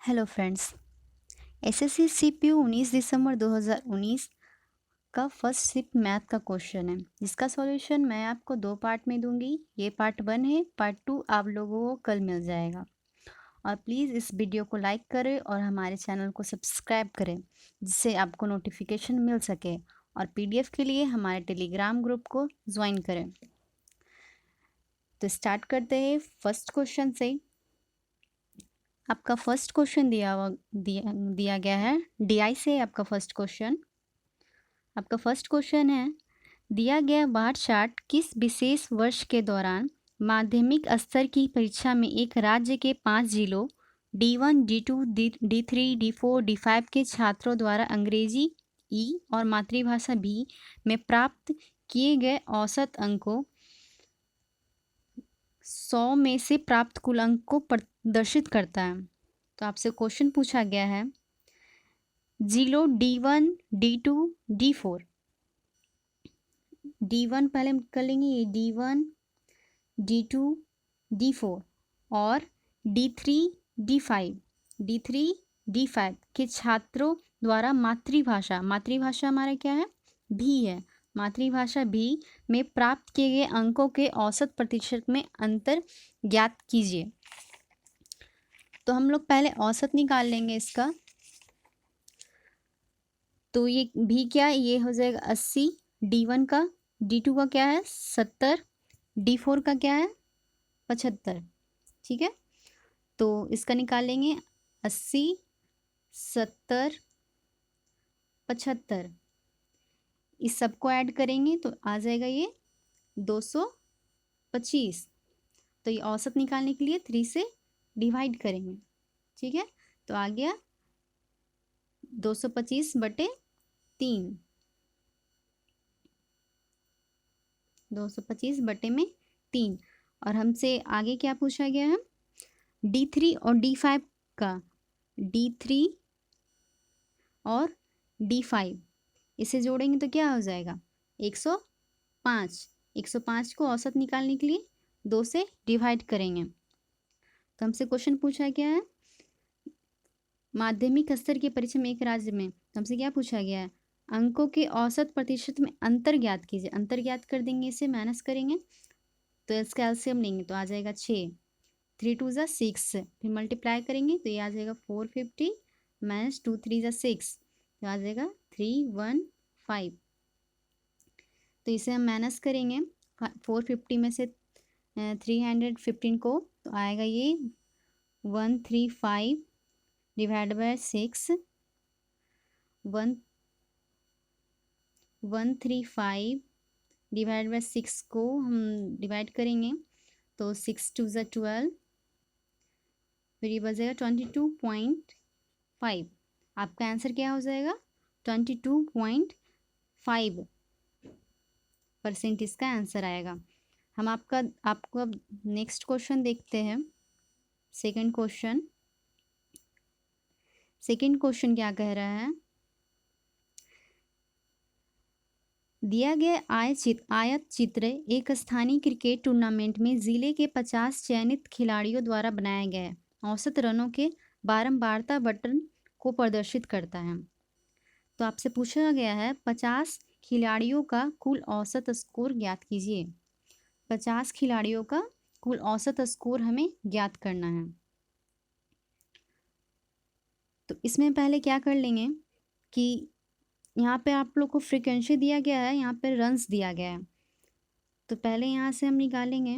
Hello friends. SSC CPU 19 दिसंबर 2019 का first shift math का question है, जिसका सॉल्यूशन मैं आपको दो पार्ट में दूंगी। ये पार्ट 1 है, पार्ट 2 आप लोगों को कल मिल जाएगा। और प्लीज़ इस वीडियो को लाइक करें और हमारे चैनल को सब्सक्राइब करें, जिससे आपको नोटिफिकेशन मिल सके। और पीडीएफ के लिए हमारे टेलीग्राम ग्रुप को ज्वाइन करें। तो स्टार्ट करते हैं फर्स्ट क्वेश्चन से। आपका फर्स्ट क्वेश्चन दिया गया है डीआई से। आपका फर्स्ट क्वेश्चन है, दिया गया बार चार्ट किस विशेष वर्ष के दौरान माध्यमिक स्तर की परीक्षा में एक राज्य के 5 जिलों D1, D2, D3, D4, D5 के छात्रों द्वारा अंग्रेजी ई और मातृभाषा बी में प्राप्त किए गए औसत अंकों 100 में से प्राप्त कुल अंक को प्रदर्शित करता है। तो आपसे क्वेश्चन पूछा गया है, जिलों D1, D2, D4। D1 पहले हम कर लेंगे, ये D1, D2, D4 और D3, D5 के छात्रों द्वारा मातृभाषा हमारा क्या है, भी है। मातृभाषा भी में प्राप्त किए गए अंकों के औसत प्रतिशत में अंतर ज्ञात कीजिए। तो हम लोग पहले औसत निकाल लेंगे इसका। तो ये भी क्या है, ये हो जाएगा 80 D1 का, D2 का क्या है 70, D4 का क्या है 75। ठीक है, तो इसका निकालेंगे 80, 70, 75। इस सबको ऐड करेंगे तो आ जाएगा ये 225। तो ये औसत निकालने के लिए 3 से डिवाइड करेंगे। ठीक है, तो आ गया 225/3, 225/3। और हमसे आगे क्या पूछा गया है, D3 और D5 का, D3 और D5 इसे जोड़ेंगे तो क्या हो जाएगा 105। 105 को औसत निकालने के लिए 2 से डिवाइड करेंगे। तो हमसे क्वेश्चन पूछा गया है, माध्यमिक स्तर की परीक्षा में एक राज्य में, तो हमसे क्या पूछा गया है, अंकों के औसत प्रतिशत में अंतर ज्ञात कीजिए। अंतर ज्ञात कर देंगे, इसे माइनस करेंगे तो इसका एलसीएम लेंगे तो आ जाएगा 6, 3 2 ज़ा 6, फिर मल्टीप्लाई करेंगे तो ये आ जाएगा 450 माइनस 2 3 ज़ा 6, तो आ जाएगा 315। तो इसे हम माइनस करेंगे 450 में से 315 को, तो आएगा ये 135 डिवाइड बाय 6, 135 डिवाइड बाय 6 को हम डिवाइड करेंगे तो 6 2 ज़ा 12, फिर ये बचेगा 22.5। आपका आंसर क्या हो जाएगा 22.5% इसका आंसर आएगा। हम आपको अब नेक्स्ट क्वेश्चन देखते हैं। सेकंड क्वेश्चन क्या कह रहा है, दिया गया आयत चित्र एक स्थानीय क्रिकेट टूर्नामेंट में जिले के 50 चयनित खिलाड़ियों द्वारा बनाया गया है। औसत रनों के बारंबारता बटन को प्रदर्शित करता है। तो आपसे पूछा गया है 50 खिलाड़ियों का कुल औसत स्कोर ज्ञात कीजिए। 50 खिलाड़ियों का कुल औसत स्कोर हमें ज्ञात करना है। तो इसमें पहले क्या कर लेंगे कि यहाँ पे आप लोग को फ्रीक्वेंसी दिया गया है, यहाँ पे रन्स दिया गया है। तो पहले यहाँ से हम निकालेंगे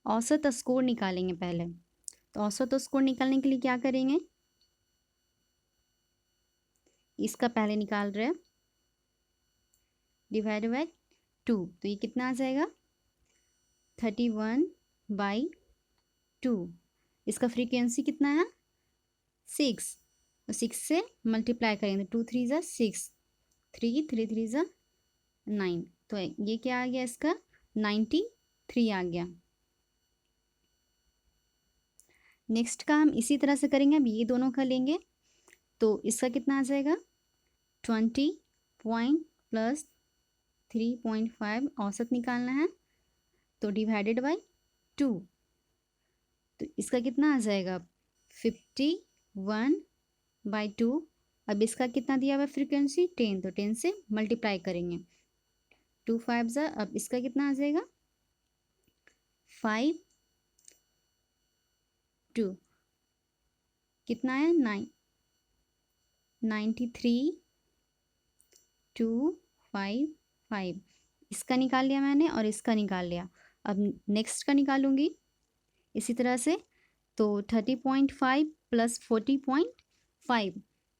औसत स्कोर निकालेंगे पहले। तो औसत स्कोर निकालने के लिए क्या करेंगे, इसका पहले निकाल रहे हैं डिवाइड बाय 2, तो ये कितना आ जाएगा 31/2। इसका फ्रीक्वेंसी कितना है 6, तो 6 से मल्टीप्लाई करेंगे 2 3 ज़ा 6, 3 3 3 ज़ा 9, तो ये क्या आ गया इसका 93 आ गया। नेक्स्ट का हम इसी तरह से करेंगे। अब ये दोनों का लेंगे तो इसका कितना आ जाएगा 20 पॉइंट प्लस 3.5 औसत निकालना है। तो डिवाइडेड बाय 2, तो इसका कितना आ जाएगा 51/2। अब इसका कितना दिया हुआ है फ्रीक्वेंसी 10, तो 10 से मल्टीप्लाई करेंगे, 2 5 ज़ा, अब इसका कितना आ जाएगा 5 2, कितना है 93,255। इसका निकाल लिया मैंने और इसका निकाल लिया। अब नेक्स्ट का निकालूंगी इसी तरह से, तो 30.5 प्लस 40.5,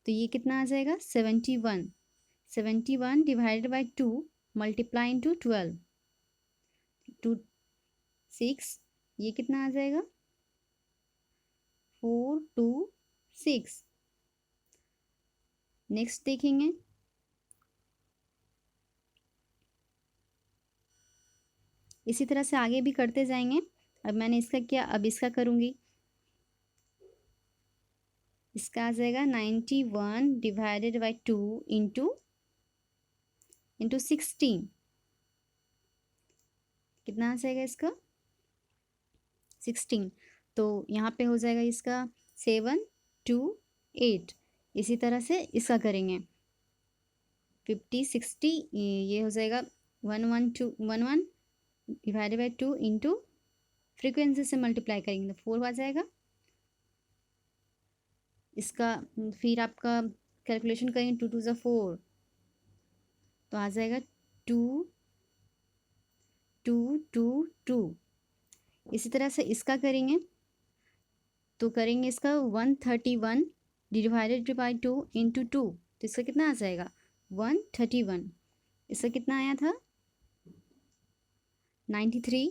तो ये कितना आ जाएगा 71। 71 डिवाइडेड बाई 2 मल्टीप्लाई इंटू 12, 2 6, ये कितना आ जाएगा 426। नेक्स्ट देखेंगे, इसी तरह से आगे भी करते जाएंगे। अब मैंने इसका किया, अब इसका करूँगी। इसका आ जाएगा 91 डिवाइडेड बाई 2 इंटू 16, कितना आ जाएगा इसका 16। तो यहाँ पे हो जाएगा इसका 728। इसी तरह से इसका करेंगे 50 60, ये हो जाएगा 11 डिवाइडेड बाई 2 इंटू फ्रीक्वेंसी से मल्टीप्लाई करेंगे तो 4 आ जाएगा। इसका फिर आपका कैलकुलेशन करेंगे 2 2 ज़ा 4, तो आ जाएगा 2 2 2 2। इसी तरह से इसका करेंगे, तो करेंगे इसका 131 डिवाइडेड बाई 2 इंटू 2, तो इसका कितना आ जाएगा 131। इसका कितना आया था 93।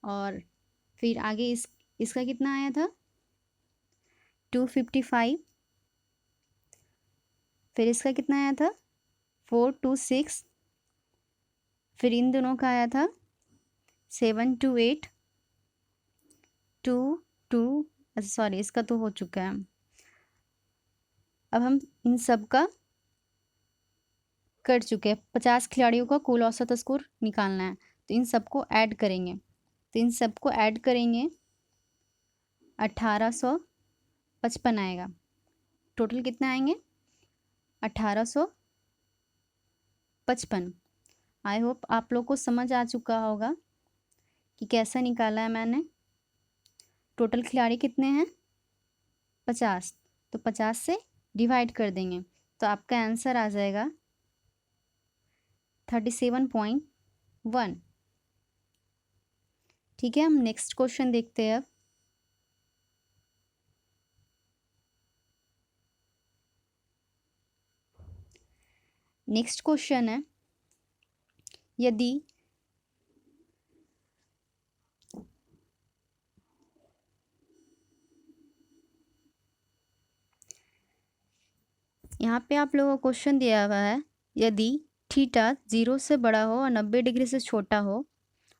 और फिर आगे इसका कितना आया था 255। फिर इसका कितना आया था 426। फिर इन दोनों का आया था 728 2 2, अच्छा सॉरी इसका तो हो चुका है। अब हम इन सब का कर चुके हैं। 50 खिलाड़ियों का कुल औसत स्कोर निकालना है, तो इन सबको ऐड करेंगे। तो इन सबको ऐड करेंगे 1855 आएगा। टोटल कितना आएंगे 1855। आई होप आप लोग को समझ आ चुका होगा कि कैसा निकाला है मैंने। टोटल खिलाड़ी कितने हैं 50, तो 50 से डिवाइड कर देंगे तो आपका आंसर आ जाएगा 37.1। ठीक है, हम नेक्स्ट क्वेश्चन देखते हैं। अब नेक्स्ट क्वेश्चन है, यदि यहाँ पे आप लोगों को क्वेश्चन दिया हुआ है, यदि थीटा 0 से बड़ा हो और 90 डिग्री से छोटा हो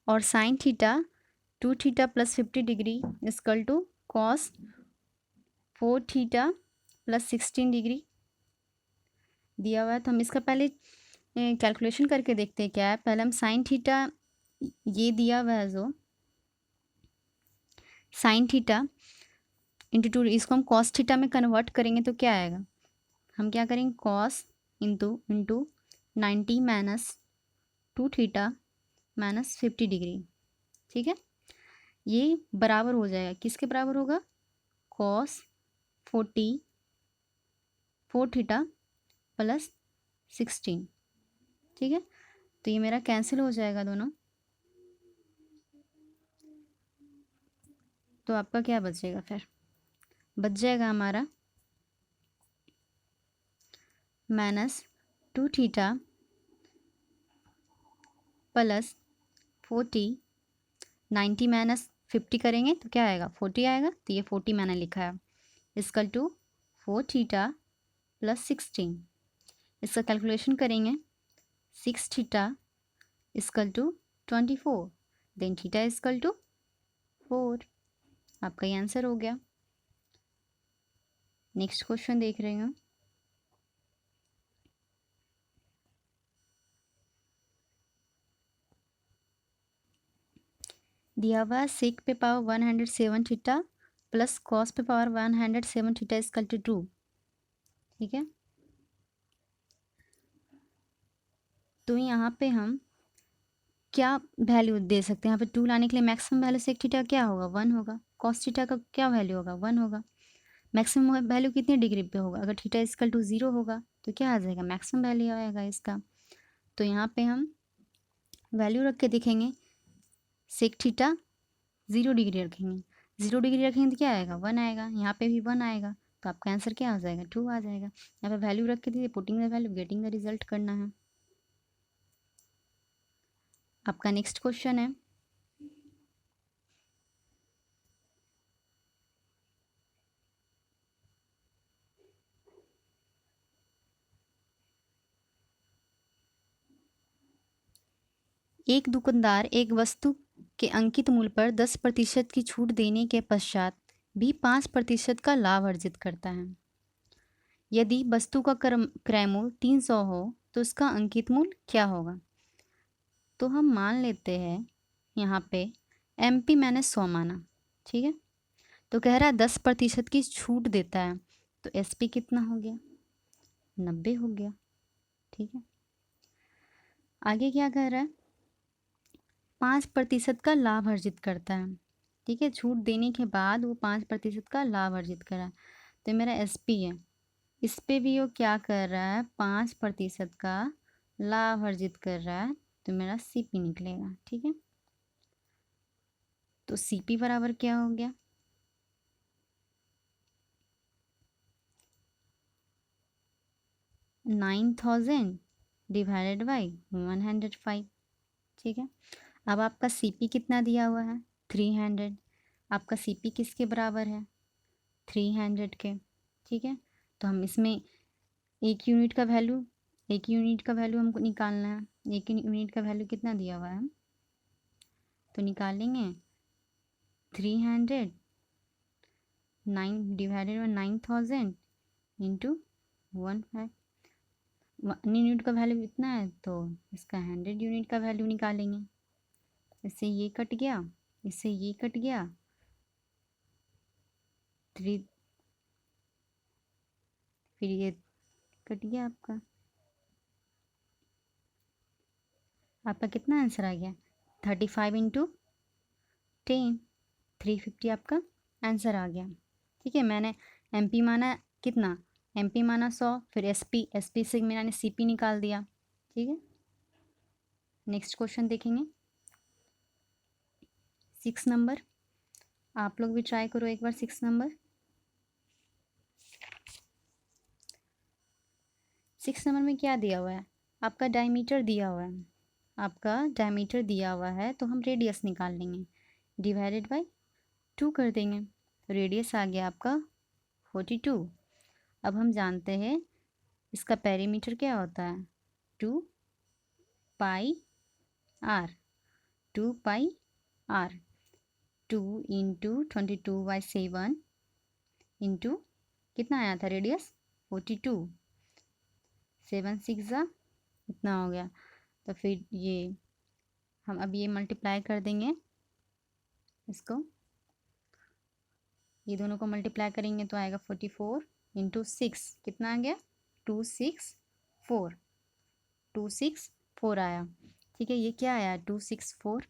और sine theta 2 theta plus 50 degree equal to cos 4 theta plus 16 degree दिया हुआ है, तो हम इसका पहले कैलकुलेशन करके देखते हैं क्या है। पहले हम साइन थीटा, ये दिया हुआ है जो साइन थीटा इंटू 2, इसको हम कॉस थीटा में कन्वर्ट करेंगे तो क्या आएगा। हम क्या करेंगे cos into 90 minus 2 theta minus 50 degree. ठीक है, ये बराबर हो जाएगा, किसके बराबर होगा कॉस 4 थीटा प्लस 16। ठीक है, तो ये मेरा कैंसिल हो जाएगा दोनों, तो आपका क्या बचेगा, फिर बच जाएगा हमारा माइनस 2 थीटा प्लस 40, 90 माइनस 50 करेंगे तो क्या आएगा 40 आएगा, तो ये 40 मैंने लिखा है इसकल टू 4 थीटा प्लस 16। इसका कैलकुलेशन करेंगे 6 theta equal to 24, then theta equal to 4। आपका ये आंसर हो गया। नेक्स्ट क्वेश्चन देख रहे हैं। दिया हुआ सेक पे पावर 107 थीटा प्लस कॉस पे पावर 107 थीटा इक्वल टू 2। ठीक है, तो यहाँ पे हम क्या वैल्यू दे सकते हैं? यहाँ पे 2 लाने के लिए मैक्सिमम वैल्यू सेक थीटा क्या होगा? 1 होगा। कॉस थीटा का क्या वैल्यू होगा? 1 होगा। मैक्सिमम वैल्यू कितने डिग्री पे होगा? अगर थीटा इक्वल टू 0 होगा तो क्या आ जाएगा? मैक्सिमम वैल्यू आएगा इसका। तो यहाँ पे हम वैल्यू रख के देखेंगे, सेक थीटा 0 डिग्री रखेंगे, 0 डिग्री रखेंगे तो क्या आएगा? 1 आएगा। यहाँ पे भी 1 आएगा, तो आपका आंसर क्या आ जाएगा? 2 आ जाएगा। यहाँ पे वैल्यू रख के दीजिए, putting the value getting the result करना है। आपका नेक्स्ट क्वेश्चन है, एक दुकानदार एक वस्तु के अंकित मूल्य पर 10% की छूट देने के पश्चात भी 5% का लाभ अर्जित करता है। यदि वस्तु का क्रय मूल्य 300 हो तो उसका अंकित मूल्य क्या होगा? तो हम मान लेते हैं यहाँ पे MP मैंने 100 माना, ठीक है, तो कह रहा है 10% की छूट देता है, तो SP कितना हो गया? 90 हो गया। ठीक है, आगे क्या कह रहा है? 5% का लाभ अर्जित करता है। ठीक है, छूट देने के बाद वो 5% का लाभ अर्जित करा, तो मेरा SP है। इस पे भी वो क्या कर रहा है? 5% का लाभ अर्जित कर रहा है, तो मेरा CP निकलेगा। ठीक है, तो CP बराबर क्या हो गया? 9000 डिवाइडेड बाई 105। ठीक है, अब आपका CP कितना दिया हुआ है? 300। आपका CP किसके बराबर है? 300 के। ठीक है, तो हम इसमें एक यूनिट का वैल्यू हमको निकालना है। एक यूनिट का वैल्यू कितना दिया हुआ है? तो निकालेंगे 300 9 डिवाइडेड बाई 9000 इंटू 15। यूनिट का वैल्यू कितना है, तो इसका 100 यूनिट का वैल्यू निकालेंगे। इससे ये कट गया, इससे ये कट गया, 3, फिर ये कट गया आपका। आपका कितना आंसर आ गया? 35 इंटू 10, 350 आपका आंसर आ गया। ठीक है, मैंने MP माना कितना? MP माना 100, फिर SP से मैंने CP निकाल दिया। ठीक है, नेक्स्ट क्वेश्चन देखेंगे 6 नंबर। आप लोग भी ट्राई करो एक बार 6 नंबर। 6 नंबर में क्या दिया हुआ है? आपका डायमीटर दिया हुआ है। आपका डायमीटर दिया हुआ है, तो हम रेडियस निकाल लेंगे, डिवाइडेड बाई 2 कर देंगे, रेडियस आ गया आपका 42। अब हम जानते हैं इसका पेरीमीटर क्या होता है? 2 pi R, 2 pi R, 2 into 22/7 into कितना आया था रेडियस? 42, 7 6 इतना हो गया। तो फिर ये हम अब ये मल्टीप्लाई कर देंगे, इसको ये दोनों को मल्टीप्लाई करेंगे तो आएगा 44 इंटू 6, कितना आ गया? 264, 264 आया। ठीक है, ये क्या आया? 264,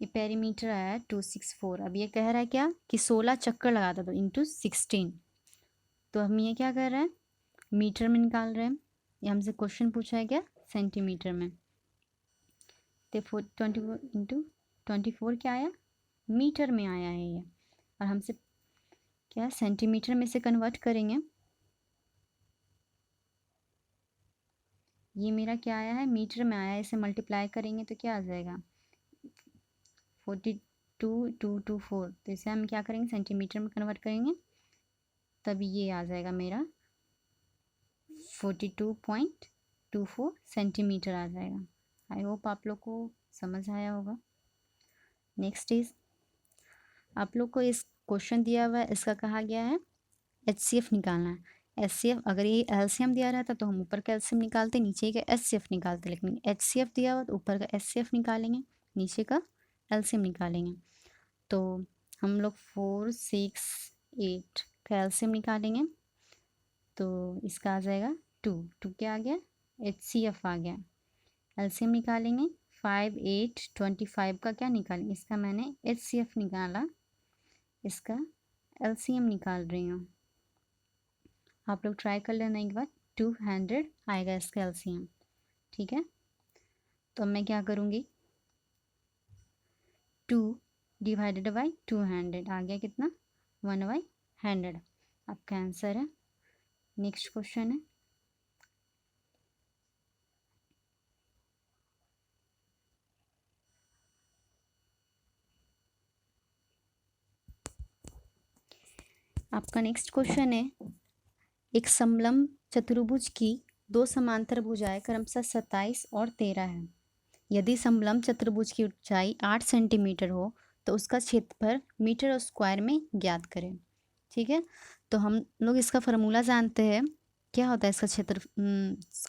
ये पेरीमीटर आया 264। अब ये कह रहा है क्या कि 16 चक्कर लगाता तो इंटू 16, तो हम ये क्या कर रहे हैं? मीटर में निकाल रहे हैं। ये हमसे क्वेश्चन पूछा है क्या? सेंटीमीटर में। तो 24 इंटू 24 क्या आया? मीटर में आया है ये, और हमसे क्या सेंटीमीटर में से कन्वर्ट करेंगे। ये मेरा क्या आया है? मीटर में आया है, इसे मल्टीप्लाई करेंगे तो क्या आ जाएगा? 42,224, तो इसे हम क्या करेंगे? सेंटीमीटर में कन्वर्ट करेंगे, तभी ये आ जाएगा मेरा 42.24 सेंटीमीटर आ जाएगा। आई होप आप लोग को समझ आया होगा। नेक्स्ट इज, आप लोग को इस क्वेश्चन दिया हुआ है, इसका कहा गया है HCF निकालना है। HCF, अगर ये LCM दिया रहता तो हम ऊपर का LCM निकालते, नीचे का HCF निकालते, लेकिन HCF दिया हुआ तो ऊपर का HCF निकालेंगे। नीचे का एलसीएम निकालेंगे। तो हम लोग 4, 6, 8 का एलसीएम निकालेंगे तो इसका आ जाएगा 2 क्या आ गया, HCF आ गया। एलसीएम निकालेंगे 5, 8, 25 का क्या निकालेंगे, इसका मैंने HCF निकाला, इसका एलसीएम निकाल रही हूँ। आप लोग ट्राई कर लेना एक बार, 200 आएगा इसका एलसीएम। ठीक है, तो अब मैं क्या करूँगी, 2 डिवाइडेड बाई 200 आ गया कितना, 1/100 आपका आंसर है। नेक्स्ट क्वेश्चन है, आपका नेक्स्ट क्वेश्चन है, एक समलंब चतुर्भुज की दो समांतर भुजाएं क्रमशः 27 और 13 है। यदि समलंब चतुर्भुज की ऊंचाई 8 सेंटीमीटर हो तो उसका क्षेत्रफल मीटर और स्क्वायर में ज्ञात करें। ठीक है, तो हम लोग इसका फार्मूला जानते हैं, क्या होता है इसका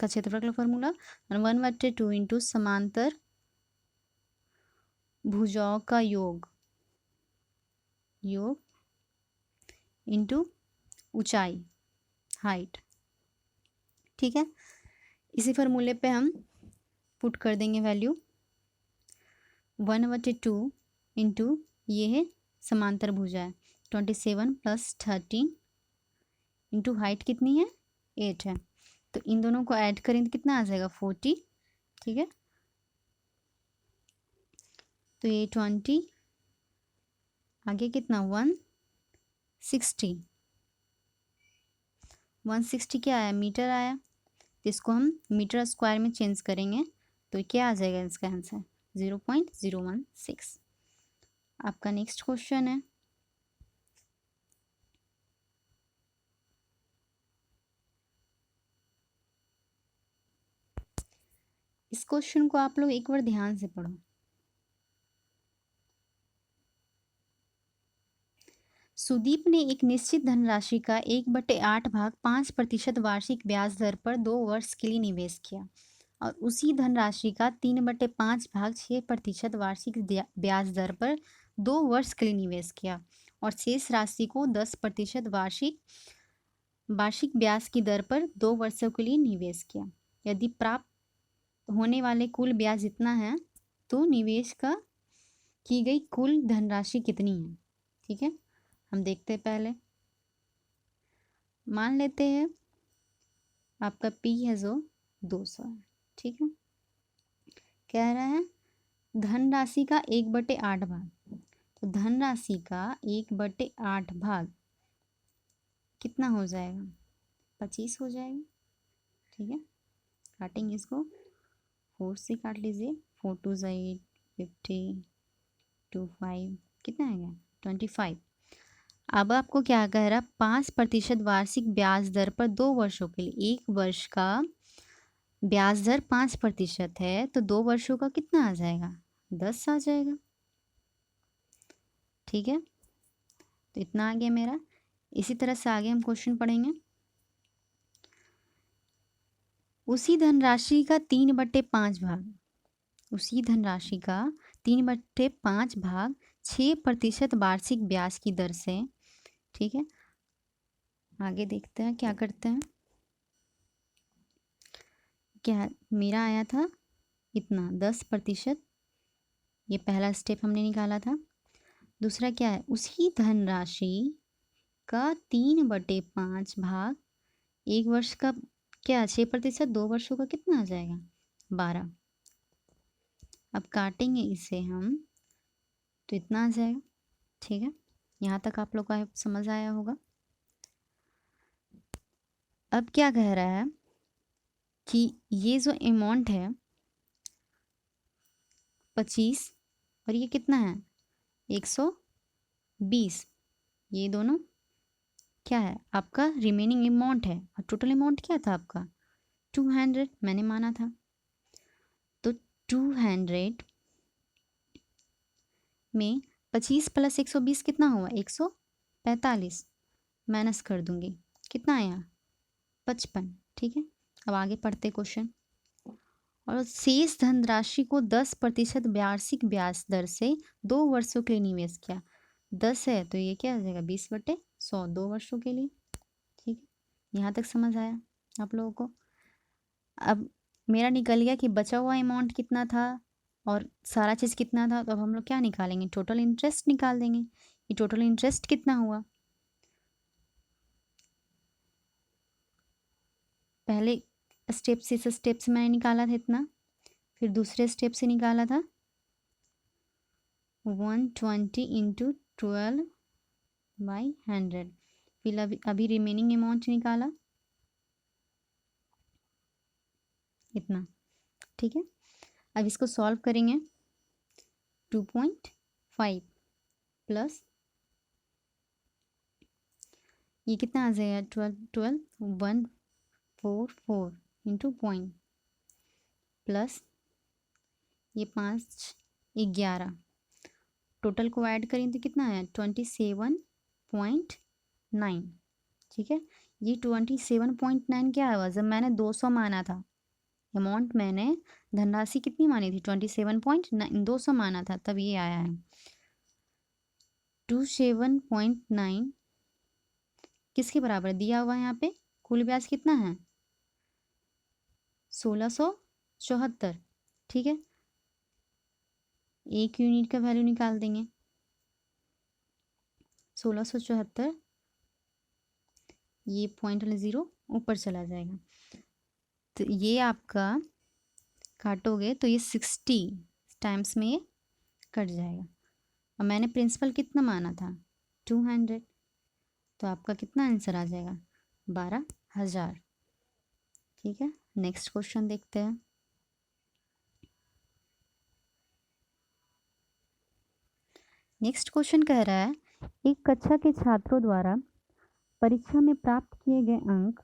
क्षेत्रफल का फार्मूला, 1/2 इंटू समांतर भुजाओं का योग इंटू ऊंचाई, हाइट। ठीक है, इसी फार्मूले पे हम पुट कर देंगे वैल्यू, 1/2 इंटू ये है समांतर भुजा है 27 + 13 इंटू हाइट कितनी है 8 है, तो इन दोनों को ऐड करें तो कितना आ जाएगा 40। ठीक है, तो ये 20 आगे कितना 160 क्या आया, मीटर आया, तो इसको हम मीटर स्क्वायर में चेंज करेंगे तो क्या आ जाएगा इसका आंसर 0.016। आपका नेक्स्ट क्वेश्चन है, इस क्वेश्चन को आप लोग एक बार ध्यान से पढ़ो। सुदीप ने एक निश्चित धनराशि का 1/8 भाग 5% वार्षिक ब्याज दर पर 2 वर्ष के लिए निवेश किया और उसी धनराशि का 3/5 भाग 6% वार्षिक ब्याज दर पर 2 वर्ष के लिए निवेश किया और शेष राशि को 10% वार्षिक ब्याज की दर पर 2 वर्षों के लिए निवेश किया। यदि प्राप्त होने वाले कुल ब्याज इतना है तो निवेश की गई कुल धनराशि कितनी है। ठीक है, हम देखते हैं, पहले मान लेते हैं आपका P है जो 200 है। ठीक है, कह रहा है धनराशि का 1/8 भाग, तो धनराशि का 1/8 भाग कितना हो जाएगा 25 हो जाएगा। ठीक है, काटेंगे इसको, 4 से काट लीजिए, 4 2 8 50 2 5 कितना आएगा 25। अब आपको क्या कह रहा है, 5% वार्षिक ब्याज दर पर 2 वर्षों के लिए, एक वर्ष का ब्याज दर 5% है तो 2 वर्षों का कितना आ जाएगा 10 आ जाएगा। ठीक है, तो इतना आ गया मेरा। इसी तरह से आगे हम क्वेश्चन पढ़ेंगे, उसी धनराशि का 3/5 भाग, उसी धनराशि का 3/5 भाग 6% वार्षिक ब्याज की दर से। ठीक है, आगे देखते हैं क्या करते हैं। क्या मेरा आया था इतना 10%, ये पहला स्टेप हमने निकाला था। दूसरा क्या है, उसी धनराशि का 3/5 भाग, एक वर्ष का क्या 6%, 2 वर्षों का कितना आ जाएगा 12। अब काटेंगे इसे हम तो इतना आ जाएगा। ठीक है, यहाँ तक आप लोग का समझ आया होगा। अब क्या कह रहा है कि ये जो अमाउंट है 25 और ये कितना है 120, ये दोनों क्या है आपका रिमेनिंग अमाउंट है, और टोटल अमाउंट क्या था आपका 200 मैंने माना था। तो 200 में 25 + 120 कितना हुआ 145, माइनस कर दूंगी कितना आया 55। ठीक है, अब आगे पढ़ते क्वेश्चन। और शेष धनराशि को 10% वार्षिक ब्याज दर से 2 वर्षों के लिए निवेश किया। 10 है तो ये क्या हो जाएगा 20/100 2 वर्षों के लिए। ठीक है, यहाँ तक समझ आया आप लोगों को। अब मेरा निकल गया कि बचा हुआ अमाउंट कितना था और सारा चीज़ कितना था, तो अब हम लोग क्या निकालेंगे, टोटल इंटरेस्ट निकाल देंगे। ये टोटल इंटरेस्ट कितना हुआ, पहले स्टेप से इस स्टेप से मैंने निकाला था इतना, फिर दूसरे स्टेप से निकाला था 120 इंटू 12/100, फिर अभी रिमेनिंग अमाउंट निकाला इतना। ठीक है, अब इसको सॉल्व करेंगे। 2.5 प्लस ये कितना आ जाएगा 144 इंटू पॉइंट प्लस ये 5 11 टोटल को ऐड करें तो कितना आया 27.9। ठीक है, ये 27.9 क्या है, जब मैंने 200 माना था अमाउंट, मैंने धनराशि कितनी मानी थी 27.9, 200 माना था, तब ये आया है 27.9 किसके बराबर दिया हुआ है यहाँ पे, कुल ब्याज कितना है 1674। ठीक है, एक यूनिट का वैल्यू निकाल देंगे 1674, ये पॉइंट वाला 0 ऊपर चला जाएगा, तो ये आपका काटोगे तो ये 60 टाइम्स में ये कट जाएगा। और मैंने प्रिंसिपल कितना माना था 200, तो आपका कितना आंसर आ जाएगा 12,000। ठीक है, नेक्स्ट क्वेश्चन देखते हैं। नेक्स्ट क्वेश्चन कह रहा है एक कक्षा के छात्रों द्वारा परीक्षा में प्राप्त किए गए अंक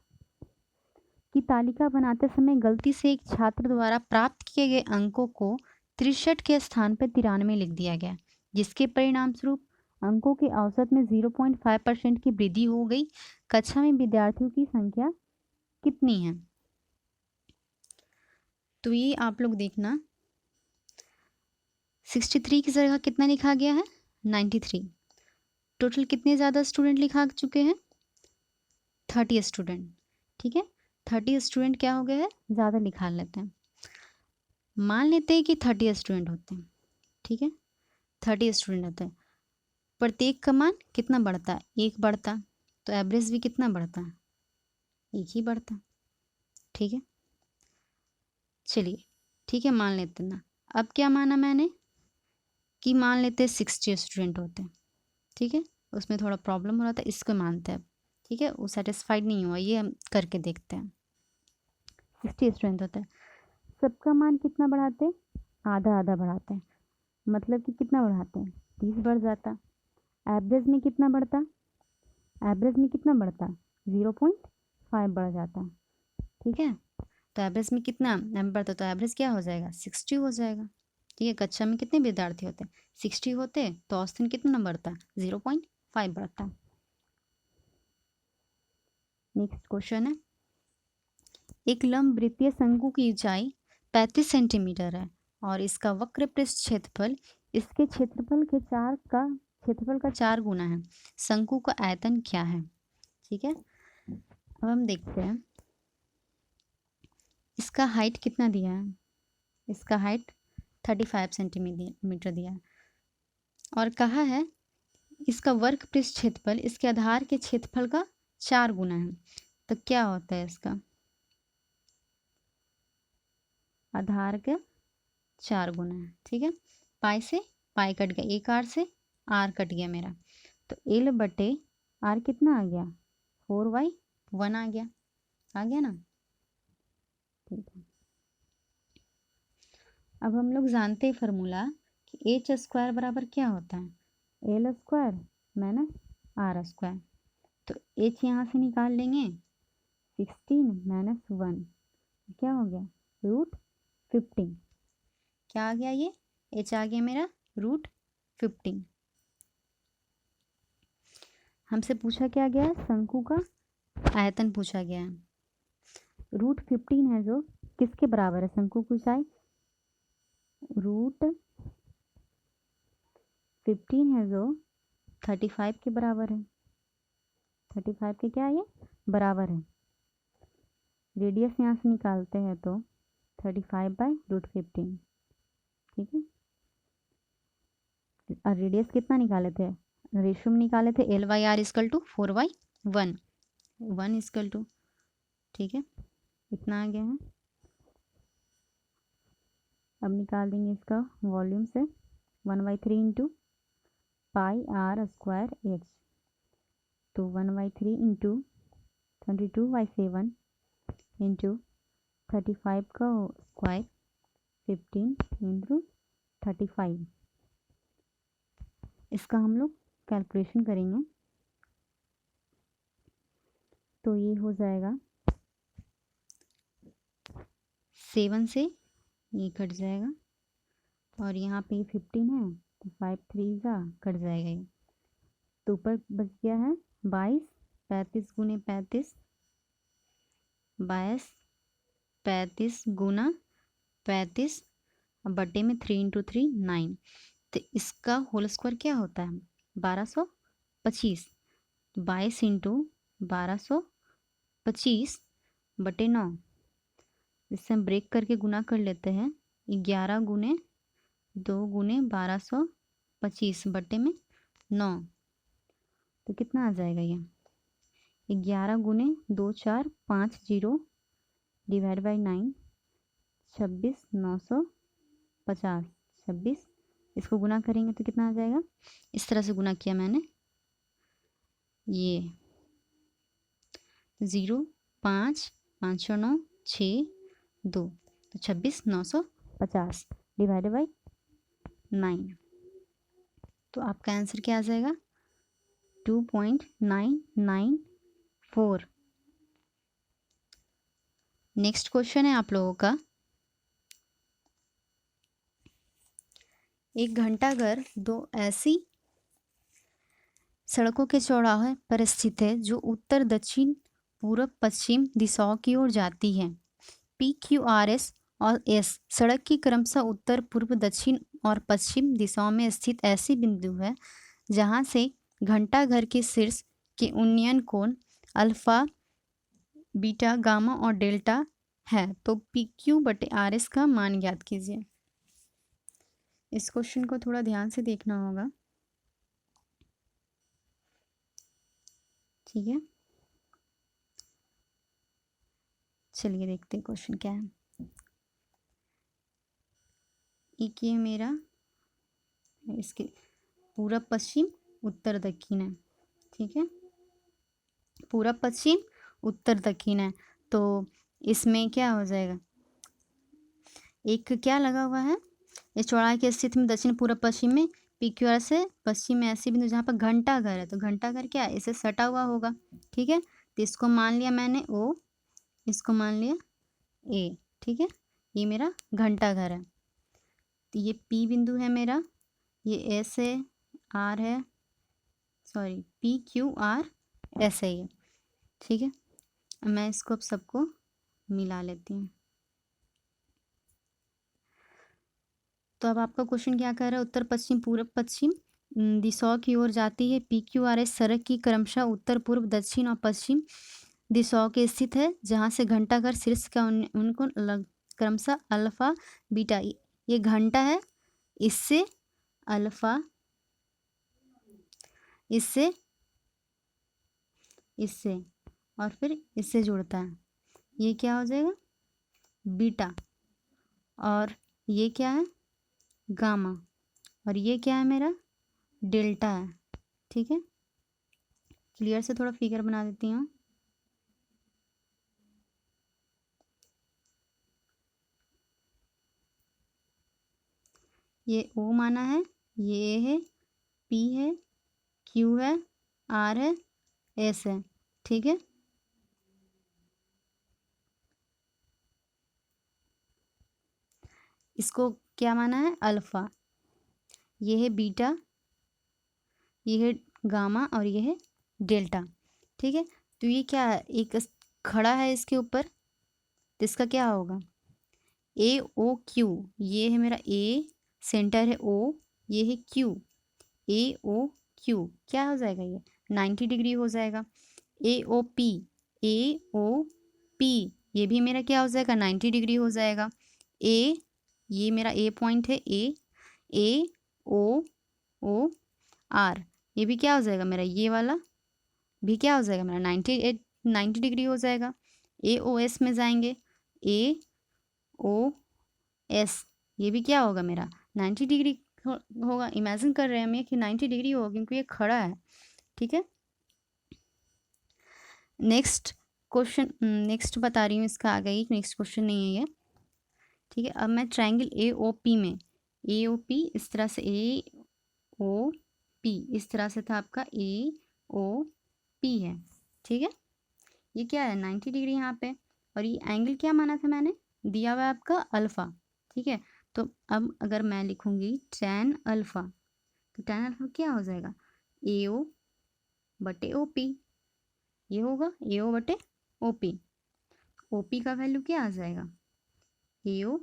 की तालिका बनाते समय गलती से एक छात्र द्वारा प्राप्त किए गए अंकों को 63 के स्थान पर 93 लिख दिया गया, जिसके परिणाम स्वरूप अंकों के औसत में 0.5% की वृद्धि हो गई। कक्षा में विद्यार्थियों की संख्या कितनी है, तो ये आप लोग देखना 63 की जगह कितना लिखा गया है 93। टोटल कितने ज़्यादा स्टूडेंट लिखा चुके हैं 30 स्टूडेंट। ठीक है, 30 स्टूडेंट क्या हो गया है ज़्यादा लिखा लेते हैं, मान लेते हैं कि 30 स्टूडेंट होते हैं। ठीक है, 30 स्टूडेंट होते हैं, प्रत्येक का मान कितना बढ़ता है, एक बढ़ता, तो एवरेज भी कितना बढ़ता है, एक ही बढ़ता। ठीक है, चलिए ठीक है मान लेते ना। अब क्या माना मैंने कि मान लेते 60 स्टूडेंट होते हैं। ठीक है, उसमें थोड़ा प्रॉब्लम हो रहा था, इसको मानते हैं अब। ठीक है, वो सेटिस्फाइड नहीं हुआ, ये हम करके देखते हैं। 60 स्टूडेंट होते हैं, सबका मान कितना बढ़ाते हैं, आधा आधा बढ़ाते हैं, मतलब कि कितना बढ़ाते हैं 30 बढ़ जाता। एवरेज में कितना बढ़ता, एवरेज में कितना बढ़ता 0.5 बढ़ जाता। ठीक है, तो एवरेज में कितना बढ़ता, तो एवरेज क्या हो जाएगा 60 हो जाएगा। ठीक है, कक्षा में कितने विद्यार्थी होते हैं 60 होते, तो औसतन कितना बढ़ता 0.5 बढ़ता। नेक्स्ट क्वेश्चन है एक लंब वृत्तीय शंकु की ऊंचाई 35 सेंटीमीटर है और इसका वक्र पृष्ठ क्षेत्रफल इसके क्षेत्रफल का 4 गुना है। शंकु का आयतन क्या है। ठीक है, अब हम देखते हैं इसका हाइट कितना दिया है, इसका हाइट 35 सेंटीमीटर दिया है और कहा है इसका वर्ग पृष्ठ क्षेत्रफल इसके आधार के क्षेत्रफल का 4 गुना है। तो क्या होता है इसका आधार का 4 गुना है। ठीक है, पाई से पाई कट गया, एक आर से आर कट गया मेरा, तो L/R कितना आ गया 4/1 आ गया ना। ठीक है, अब हम लोग जानते हैं फार्मूला कि H² बराबर क्या होता है L² माइनस R²। तो H यहाँ से निकाल लेंगे 16 माइनस 1 क्या हो गया √15। क्या आ गया ये H आ गया मेरा √15। हमसे पूछा क्या गया है शंकु का आयतन पूछा गया है, √15 है जो किसके बराबर है? शंकु की ऊंचाई √15 है जो 35 के बराबर है। 35 के क्या है? ये बराबर है। रेडियस यहाँ से निकालते हैं तो 35/√15, ठीक है। और रेडियस कितना निकाले थे? रेशियो में निकाले थे L/R = 4/1, 1 ठीक है, इतना आ गया है। अब निकाल देंगे इसका वॉल्यूम से 1/3 × πr²h, तो 1/3 × 22/7 × 35 का स्क्वायर 15 × 35, इसका हम लोग कैलकुलेशन करेंगे तो ये हो जाएगा 7 से ये कट जाएगा और यहाँ पे 15 है तो 5 3 कट जाएगा ये, तो ऊपर बच गया है 22, 35 × 35, 22, 35 × 35 बटे में 3 × 3 9, तो इसका होल स्क्वायर क्या होता है? 1225, 22 × 1225 बटे 9, इससे हम ब्रेक करके गुना कर लेते हैं 11 × 2 × 1225 बटे में 9, तो कितना आ जाएगा? ये 11 × 2 4 5 0 /9, 26 950, 26, इसको गुना करेंगे तो कितना आ जाएगा? इस तरह से गुना किया मैंने, ये 0 5 5 9 6 2, तो 26 950 /9, तो आपका आंसर क्या आ जाएगा? 2.994। नेक्स्ट क्वेश्चन है आप लोगों का, एक घंटाघर दो ऐसी सड़कों के चौराहे पर स्थित है जो उत्तर दक्षिण पूर्व पश्चिम दिशाओं की ओर जाती है। PQRS और S सड़क की क्रमशः उत्तर पूर्व दक्षिण और पश्चिम दिशाओं में स्थित ऐसी बिंदु है जहां से घंटाघर के शीर्ष के उन्नयन कोण अल्फा, बीटा, गामा और डेल्टा है, तो PQ/RS का मान ज्ञात कीजिए। इस क्वेश्चन को थोड़ा ध्यान से देखना होगा, ठीक है। चलिए देखते हैं क्वेश्चन क्या है। एक ये मेरा इसके पूरब पश्चिम उत्तर दक्षिण है, ठीक है, पूरब पश्चिम उत्तर दक्षिण है, तो इसमें क्या हो जाएगा? एक क्या लगा हुआ है? इस चौराहे की स्थिति में दक्षिण पूर्व पश्चिम में PQR से पश्चिम में ऐसी बिंदु जहाँ पर घंटाघर है, तो घंटाघर क्या है? इसे सटा हुआ होगा, ठीक है, तो इसको मान लिया मैंने O, इसको मान लिया A, ठीक है, ये मेरा घंटाघर है। तो ये P बिंदु है मेरा, ये S है, R है, सॉरी PQR S है ये, ठीक है। मैं इसको अब सबको मिला लेती हूँ। तो अब आपका क्वेश्चन क्या कह रहा है? उत्तर पश्चिम पूर्व पश्चिम दिशाओं की ओर जाती है। PQRS सड़क की क्रमशः उत्तर पूर्व दक्षिण और पश्चिम दिशाओं के स्थित है जहाँ से घंटाघर शीर्ष का उनको क्रमशः अल्फा, बीटा, ये घंटा है, इससे अल्फा, इससे इससे और फिर इससे जुड़ता है, ये क्या हो जाएगा? बीटा, और ये क्या है? गामा, और ये क्या है? मेरा डेल्टा है, ठीक है। क्लियर से थोड़ा फिगर बना देती हूँ। ये O माना है, ये A है, P है, Q है, R है, S है, ठीक है। इसको क्या माना है? अल्फा, ये है बीटा, ये है गामा और ये है डेल्टा, ठीक है। तो ये क्या है? एक खड़ा है इसके ऊपर, तो इसका क्या होगा? ए ओ क्यू, ये है मेरा ए, सेंटर है ओ, ये है क्यू, ए ओ क्यू, क्या हो जाएगा ये 90 डिग्री हो जाएगा। ए ओ पी, ए ओ पी, ये भी मेरा क्या हो जाएगा 90 डिग्री हो जाएगा। ए, ये मेरा ए पॉइंट है ए ओ ओ आर, ये भी क्या हो जाएगा मेरा, ये वाला भी क्या हो जाएगा मेरा 90 डिग्री हो जाएगा। ए ओ एस में जाएंगे, ए ओ एस, ये भी क्या होगा मेरा 90 डिग्री होगा। इमेजिन कर रहे हैं हम ये कि 90 डिग्री होगा क्योंकि ये खड़ा है, ठीक है। नेक्स्ट क्वेश्चन, नेक्स्ट बता रही हूँ, इसका आ गई, नेक्स्ट क्वेश्चन नहीं है ये, ठीक है। अब मैं ट्राइंगल ए ओ पी में, ए ओ पी इस तरह से, ए ओ पी इस तरह से था आपका, ए ओ पी है, ठीक है। ये क्या है 90 डिग्री यहाँ पे, और ये एंगल क्या माना था मैंने, दिया हुआ है आपका अल्फ़ा, ठीक है। तो अब अगर मैं लिखूँगी tan अल्फ़ा, तो tan अल्फ़ा क्या हो जाएगा, ए ओ बटे ओ पी, ये होगा ए ओ बटे ओ पी। ओ पी का वैल्यू क्या आ जाएगा, ए ओ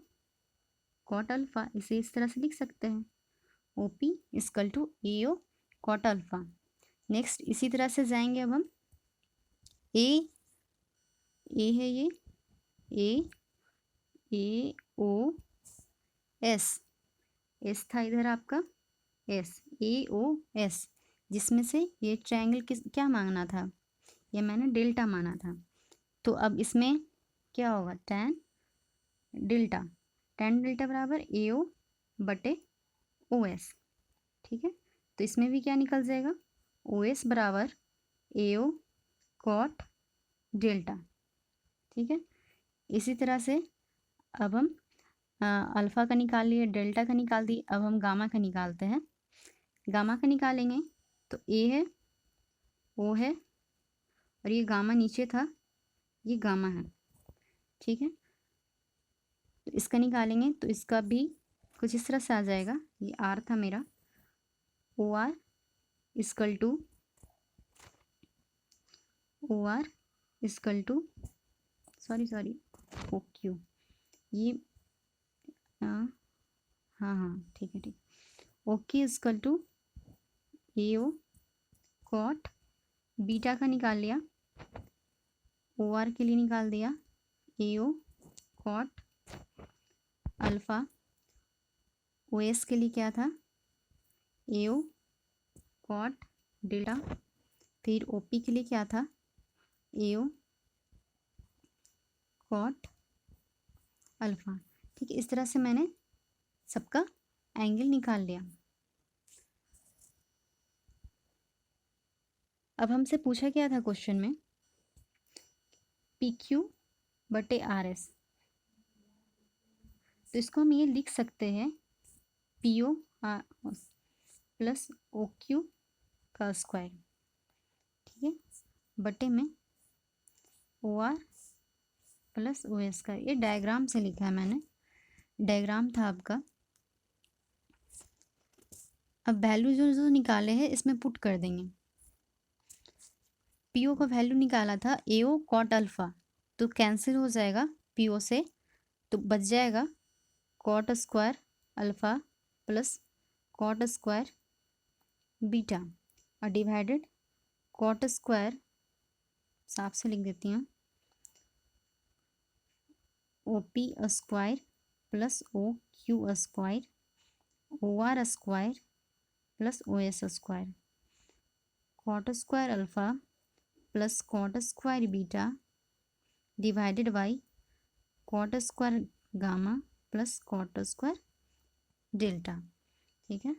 कॉट अल्फ़ा, इसे इस तरह से लिख सकते हैं, O P equal to A O cot alpha. Next इसी तरह से जाएंगे अब हम, ए है ये, ए ओ एस, एस था इधर आपका, एस, ए ओ एस, जिसमें से ये ट्रायंगल किस क्या मांगना था, ये मैंने डेल्टा माना था। तो अब इसमें क्या होगा, tan डेल्टा, tan डेल्टा बराबर ए ओ बटे ओ एस, ठीक है। तो इसमें भी क्या निकल जाएगा, ओ एस बराबर ए ओ कॉट डेल्टा, ठीक है। इसी तरह से अब हम अल्फ़ा का निकाल लिए, डेल्टा का निकाल दिए, अब हम गामा का निकालते हैं। गामा का निकालेंगे तो ए है, ओ है, और ये गामा नीचे था, ये गामा है, ठीक है। तो इसका निकालेंगे तो इसका भी कुछ इस तरह से आ जाएगा, ये आर था मेरा, O R equal to, O R equal to, sorry O Q, ये हाँ हाँ ठीक है, O Q equal to A O cot, beta का निकाल लिया, ओ आर के लिए निकाल दिया A O cot alpha, O S के लिए क्या था ए ओ कॉट डेल्टा, फिर ओ पी के लिए क्या था ए ओ कॉट अल्फ़ा, ठीक है। इस तरह से मैंने सबका एंगल निकाल लिया। अब हमसे पूछा क्या था क्वेश्चन में, पी क्यू बटे आर एस, तो इसको हम ये लिख सकते हैं P O plus O Q का स्क्वायर, ठीक है, बटे में O R plus O S का। ये डायग्राम से लिखा है मैंने, डायग्राम था आपका। अब वैल्यू जो जो निकाले हैं इसमें पुट कर देंगे। पी ओ का वैल्यू निकाला था ए ओ कॉट अल्फ़ा, तो कैंसिल हो जाएगा पी ओ से, तो बच जाएगा cot square alpha plus cot square beta, और डिवाइडेड कॉट स्क्वायर, साफ से लिख देती हूँ, O P square plus O Q square, O R square plus O S square, cot square alpha plus cot square beta divided by cot square gamma plus cot square delta, ठीक है।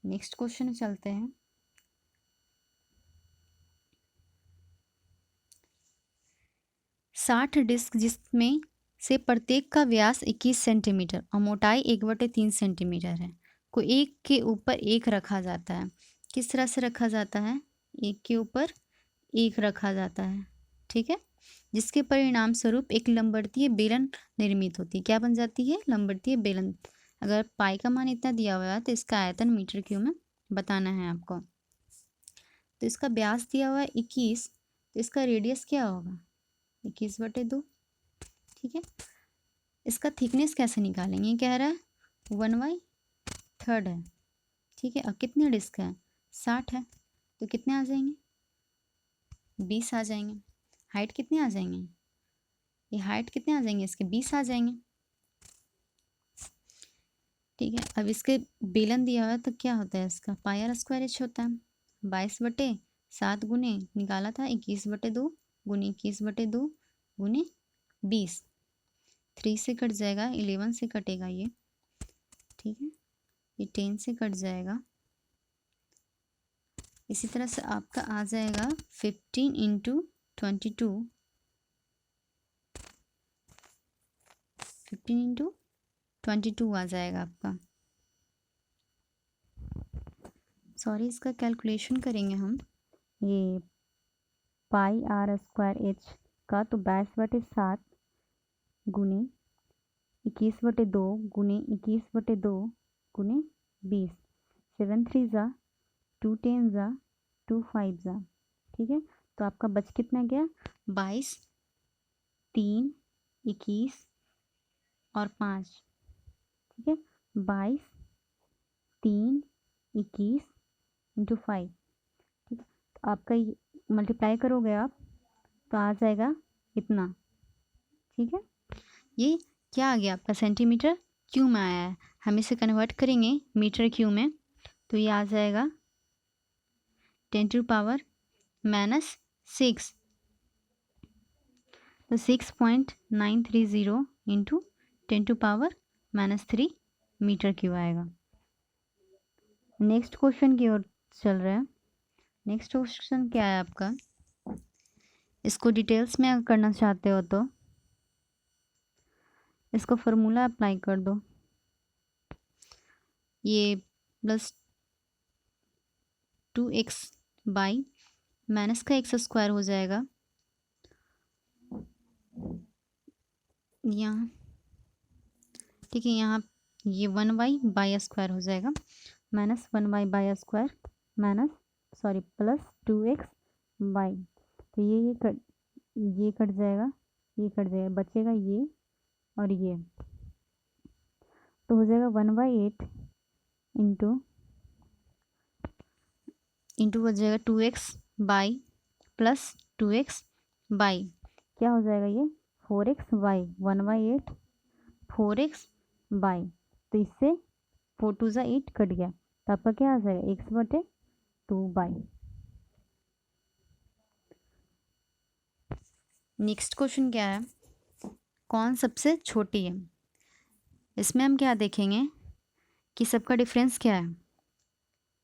Next question चलते हैं। 60 disc जिसमें से प्रत्येक का व्यास 21 centimetre और मोटाई 1/3 सेंटीमीटर है, को एक के ऊपर एक रखा जाता है। किस तरह से रखा जाता है, एक के ऊपर एक रखा जाता है, ठीक है। जिसके परिणाम स्वरूप एक लंबवतीय बेलन निर्मित होती है, क्या बन जाती है, लंबवतीय बेलन। अगर पाई का मान इतना दिया हुआ है तो इसका आयतन मीटर क्यूब में बताना है आपको। तो इसका व्यास दिया हुआ है 21, तो इसका रेडियस क्या होगा 21/2, ठीक है। इसका थिकनेस कैसे निकालेंगे, ये कह रहा है 1/3 है, ठीक है। अब कितने डिस्क हैं, 60 है, तो कितने आ जाएंगे, 20 आ जाएंगे। हाइट कितने आ जाएंगे, ये हाइट कितने आ जाएंगे इसके, 20 आ जाएंगे, ठीक है। अब इसके बेलन दिया हुआ है तो क्या होता है, इसका πr² होता है, 22/7 गुने निकाला था 21/2 गुने 21/2 गुने 20, 3 से कट जाएगा, 11 से कटेगा ये, ठीक है। ये 10 से कट जाएगा। इसी तरह से आपका आ जाएगा 15 × 22, 15 × 22 आ जाएगा आपका। सॉरी, इसका कैलकुलेशन करेंगे हम, ये πr² का तो 22/7 गुने 21/2 गुने 21/2 गुने 20, 7 3 ज़ा 2 10 ज़ा 2 5 ज़ा, ठीक है। तो आपका बच कितना गया, 22, 3, 21 और 5, ठीक है। 22, 3, 21 × 5, ठीक है। तो आपका मल्टीप्लाई करोगे आप तो आ जाएगा इतना, ठीक है। ये क्या आ गया आपका, सेंटीमीटर क्यू में आया है। हम इसे कन्वर्ट करेंगे मीटर क्यू में, तो ये आ जाएगा 10⁻⁻6, तो 6.930 × 10⁻⁻3 मीटर क्यू आएगा। नेक्स्ट क्वेश्चन की ओर चल रहा है। नेक्स्ट क्वेश्चन क्या है आपका, इसको डिटेल्स में अगर करना चाहते हो तो इसको फार्मूला अप्लाई कर दो, ये +2x बाई माइनस का x² हो जाएगा, यहाँ, ठीक है। यहाँ ये 1//² हो जाएगा, -1//² माइनस सॉरी +2x बाई, तो ये कट जाएगा, ये कट जाएगा, बचेगा ये और ये, तो हो जाएगा 1/8 इंटू हो जाएगा 2x by plus 2x by, क्या हो जाएगा ये 4x बाई 1/8 4x बाई, तो इससे 4 2 ज़ा 8 कट गया, तो आपका क्या आ जाएगा x/2 बाई। नेक्स्ट क्वेश्चन क्या है, कौन सबसे छोटी है। इसमें हम क्या देखेंगे कि सबका डिफरेंस क्या है,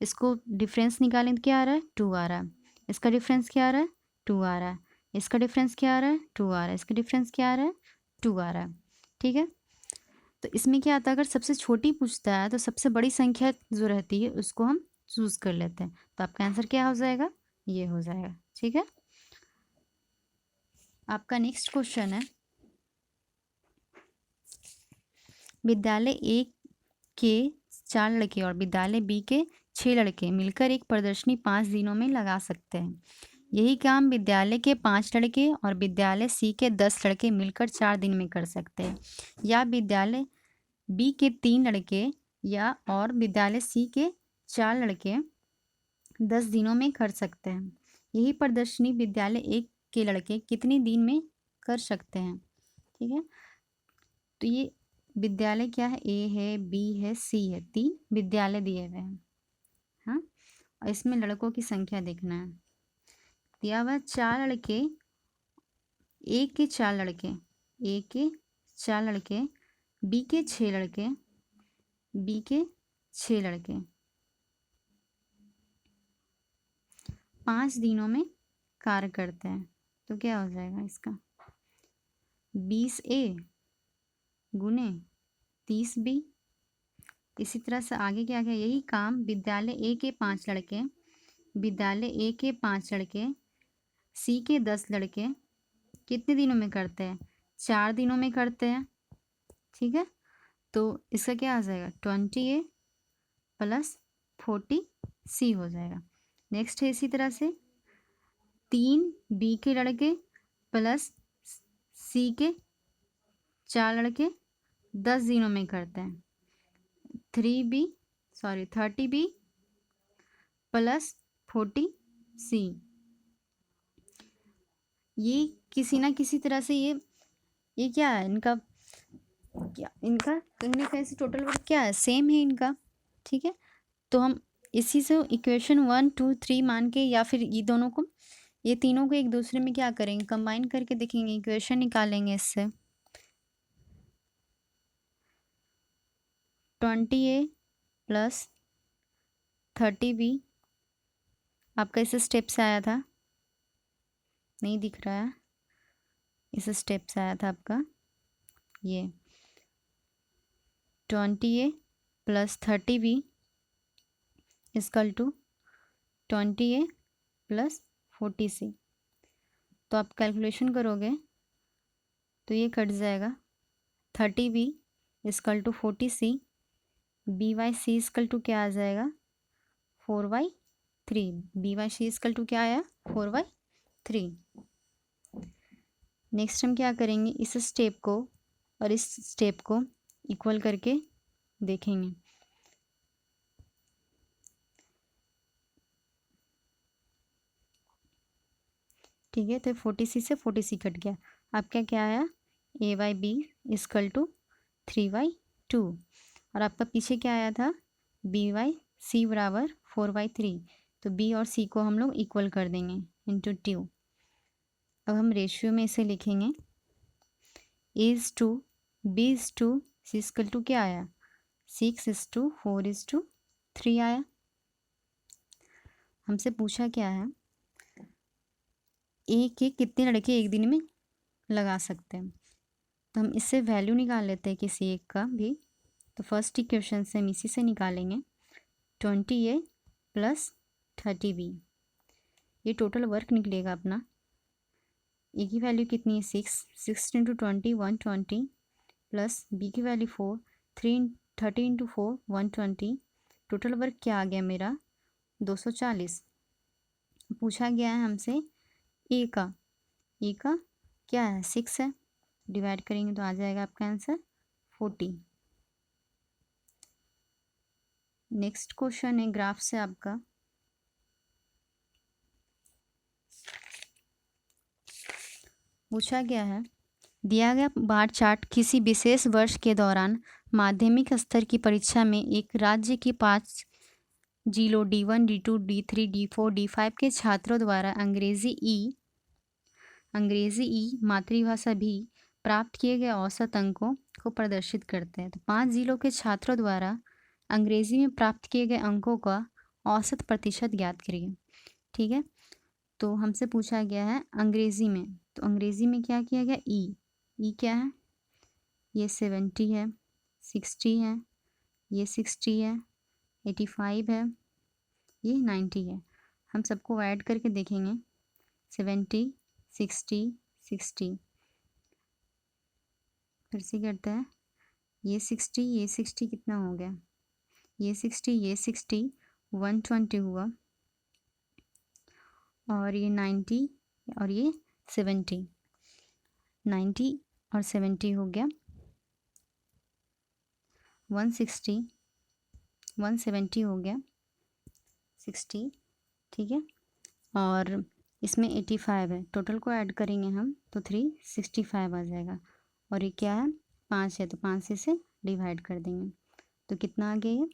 इसको डिफरेंस निकालें तो क्या आ रहा है, 2 आ रहा है। इसका डिफरेंस क्या आ रहा है, 2 आ रहा है। इसका डिफरेंस क्या आ रहा है, 2 आ रहा है। इसका डिफरेंस क्या आ रहा है, 2 आ रहा है, ठीक है। तो इसमें क्या आता है, अगर सबसे छोटी पूछता है तो सबसे बड़ी संख्या जो रहती है उसको हम चूज़ कर लेते हैं, तो आपका आंसर क्या हो जाएगा, ये हो जाएगा, ठीक है। आपका नेक्स्ट क्वेश्चन है, विद्यालय ए के 4 लड़के और विद्यालय बी के 6 लड़के मिलकर एक प्रदर्शनी 5 दिनों में लगा सकते हैं। यही काम विद्यालय के 5 लड़के और विद्यालय सी के 10 लड़के मिलकर 4 दिन में कर सकते हैं, या विद्यालय बी के 3 लड़के या और विद्यालय सी के 4 लड़के 10 दिनों में कर सकते हैं। यही प्रदर्शनी विद्यालय ए के लड़के कितने दिन में कर सकते हैं, ठीक है। तो ये विद्यालय क्या है, ए है, बी है, सी है, 3 विद्यालय दिए हुए हैं, हाँ। और इसमें लड़कों की संख्या देखना है, दिया हुआ 4 लड़के, ए के 4 लड़के, ए के 4 लड़के, बी के 6 लड़के, बी के 6 लड़के 5 दिनों में कार्य करते हैं, तो क्या हो जाएगा इसका 20A गुने 30B। इसी तरह से आगे क्या गया, यही काम विद्यालय ए के 5 लड़के, विद्यालय ए के 5 लड़के, सी के 10 लड़के कितने दिनों में करते हैं, 4 दिनों में करते हैं, ठीक है। तो इसका क्या आ जाएगा 20A + 40C हो जाएगा। नेक्स्ट है इसी तरह से 3 बी के लड़के प्लस सी के 4 लड़के 10 दिनों में करते हैं। 30B plus 40C। ये किसी ना किसी तरह से ये क्या है इनका, इनका कहीं ना कहीं से टोटल वर्क क्या है, सेम है इनका। ठीक है, तो हम इसी से इक्वेशन 1 2 3 मान के, या फिर ये तीनों को एक दूसरे में क्या करेंगे, कंबाइन करके देखेंगे, इक्वेशन निकालेंगे इससे। 20A प्लस 30B आपका इस स्टेप से आया था, नहीं दिख रहा है, इस स्टेप से आया था आपका ये 20A plus 30B equal to 20A plus 40C। तो आप कैलकुलेशन करोगे तो ये कट जाएगा, 30B equal to 40C, BYC equal to क्या आ जाएगा 4/3। BYC इजकल टू क्या आया 4/3। नेक्स्ट हम क्या करेंगे, इस स्टेप को और इस स्टेप को इक्वल करके देखेंगे। ठीक है, तो 40C से 40C कट गया, आपका क्या आया A/B इजकल टू 3/2। और आपका पीछे क्या आया था BYC बराबर 4/3। तो B और C को हम लोग इक्वल कर देंगे इंटू 2। अब हम रेशियो में इसे लिखेंगे A/B/2, C इजकल टू क्या आया 6:4:3 आया। हमसे पूछा क्या है, एक कितने लड़के एक दिन में लगा सकते हैं। तो हम इससे वैल्यू निकाल लेते हैं किसी एक का भी। तो फर्स्ट इक्वेशन से हम इसी से निकालेंगे 20A प्लस 30B। ये टोटल वर्क निकलेगा अपना। ए की वैल्यू कितनी है 6 इंटू 20 120 प्लस बी की वैल्यू 4 30 इंटू 4 120। टोटल वर्क क्या आ गया मेरा 240। पूछा गया है हमसे ए का क्या है 6 है, डिवाइड करेंगे तो आ जाएगा आपका आंसर 40। नेक्स्ट क्वेश्चन है ग्राफ से आपका, पूछा गया है दिया गया बार चार्ट किसी विशेष वर्ष के दौरान माध्यमिक स्तर की परीक्षा में एक राज्य की 5 जिलों D1 D2 D3 D4 D5 के छात्रों द्वारा अंग्रेजी ई मातृभाषा भी प्राप्त किए गए औसत अंकों को प्रदर्शित करते हैं। तो 5 जिलों के छात्रों द्वारा अंग्रेजी में प्राप्त किए गए अंकों का औसत प्रतिशत ज्ञात करिए। ठीक है, तो हमसे पूछा गया है अंग्रेजी में, तो अंग्रेजी में क्या किया गया ई क्या है, ये 70 है, 60 है, ये 60 है, 85 है, ये 90 है। हम सबको ऐड करके देखेंगे 70 60 60, फिर से करते हैं ये 60 कितना हो गया, ये 60 120 हुआ, और ये 90 और ये 70, 90 और 70 हो गया 160, 170 हो गया 60। ठीक है, और इसमें 85 है, टोटल को ऐड करेंगे हम तो 365 आ जाएगा। और ये क्या है 5 है, तो 5 से इसे डिवाइड कर देंगे तो कितना आ गया ये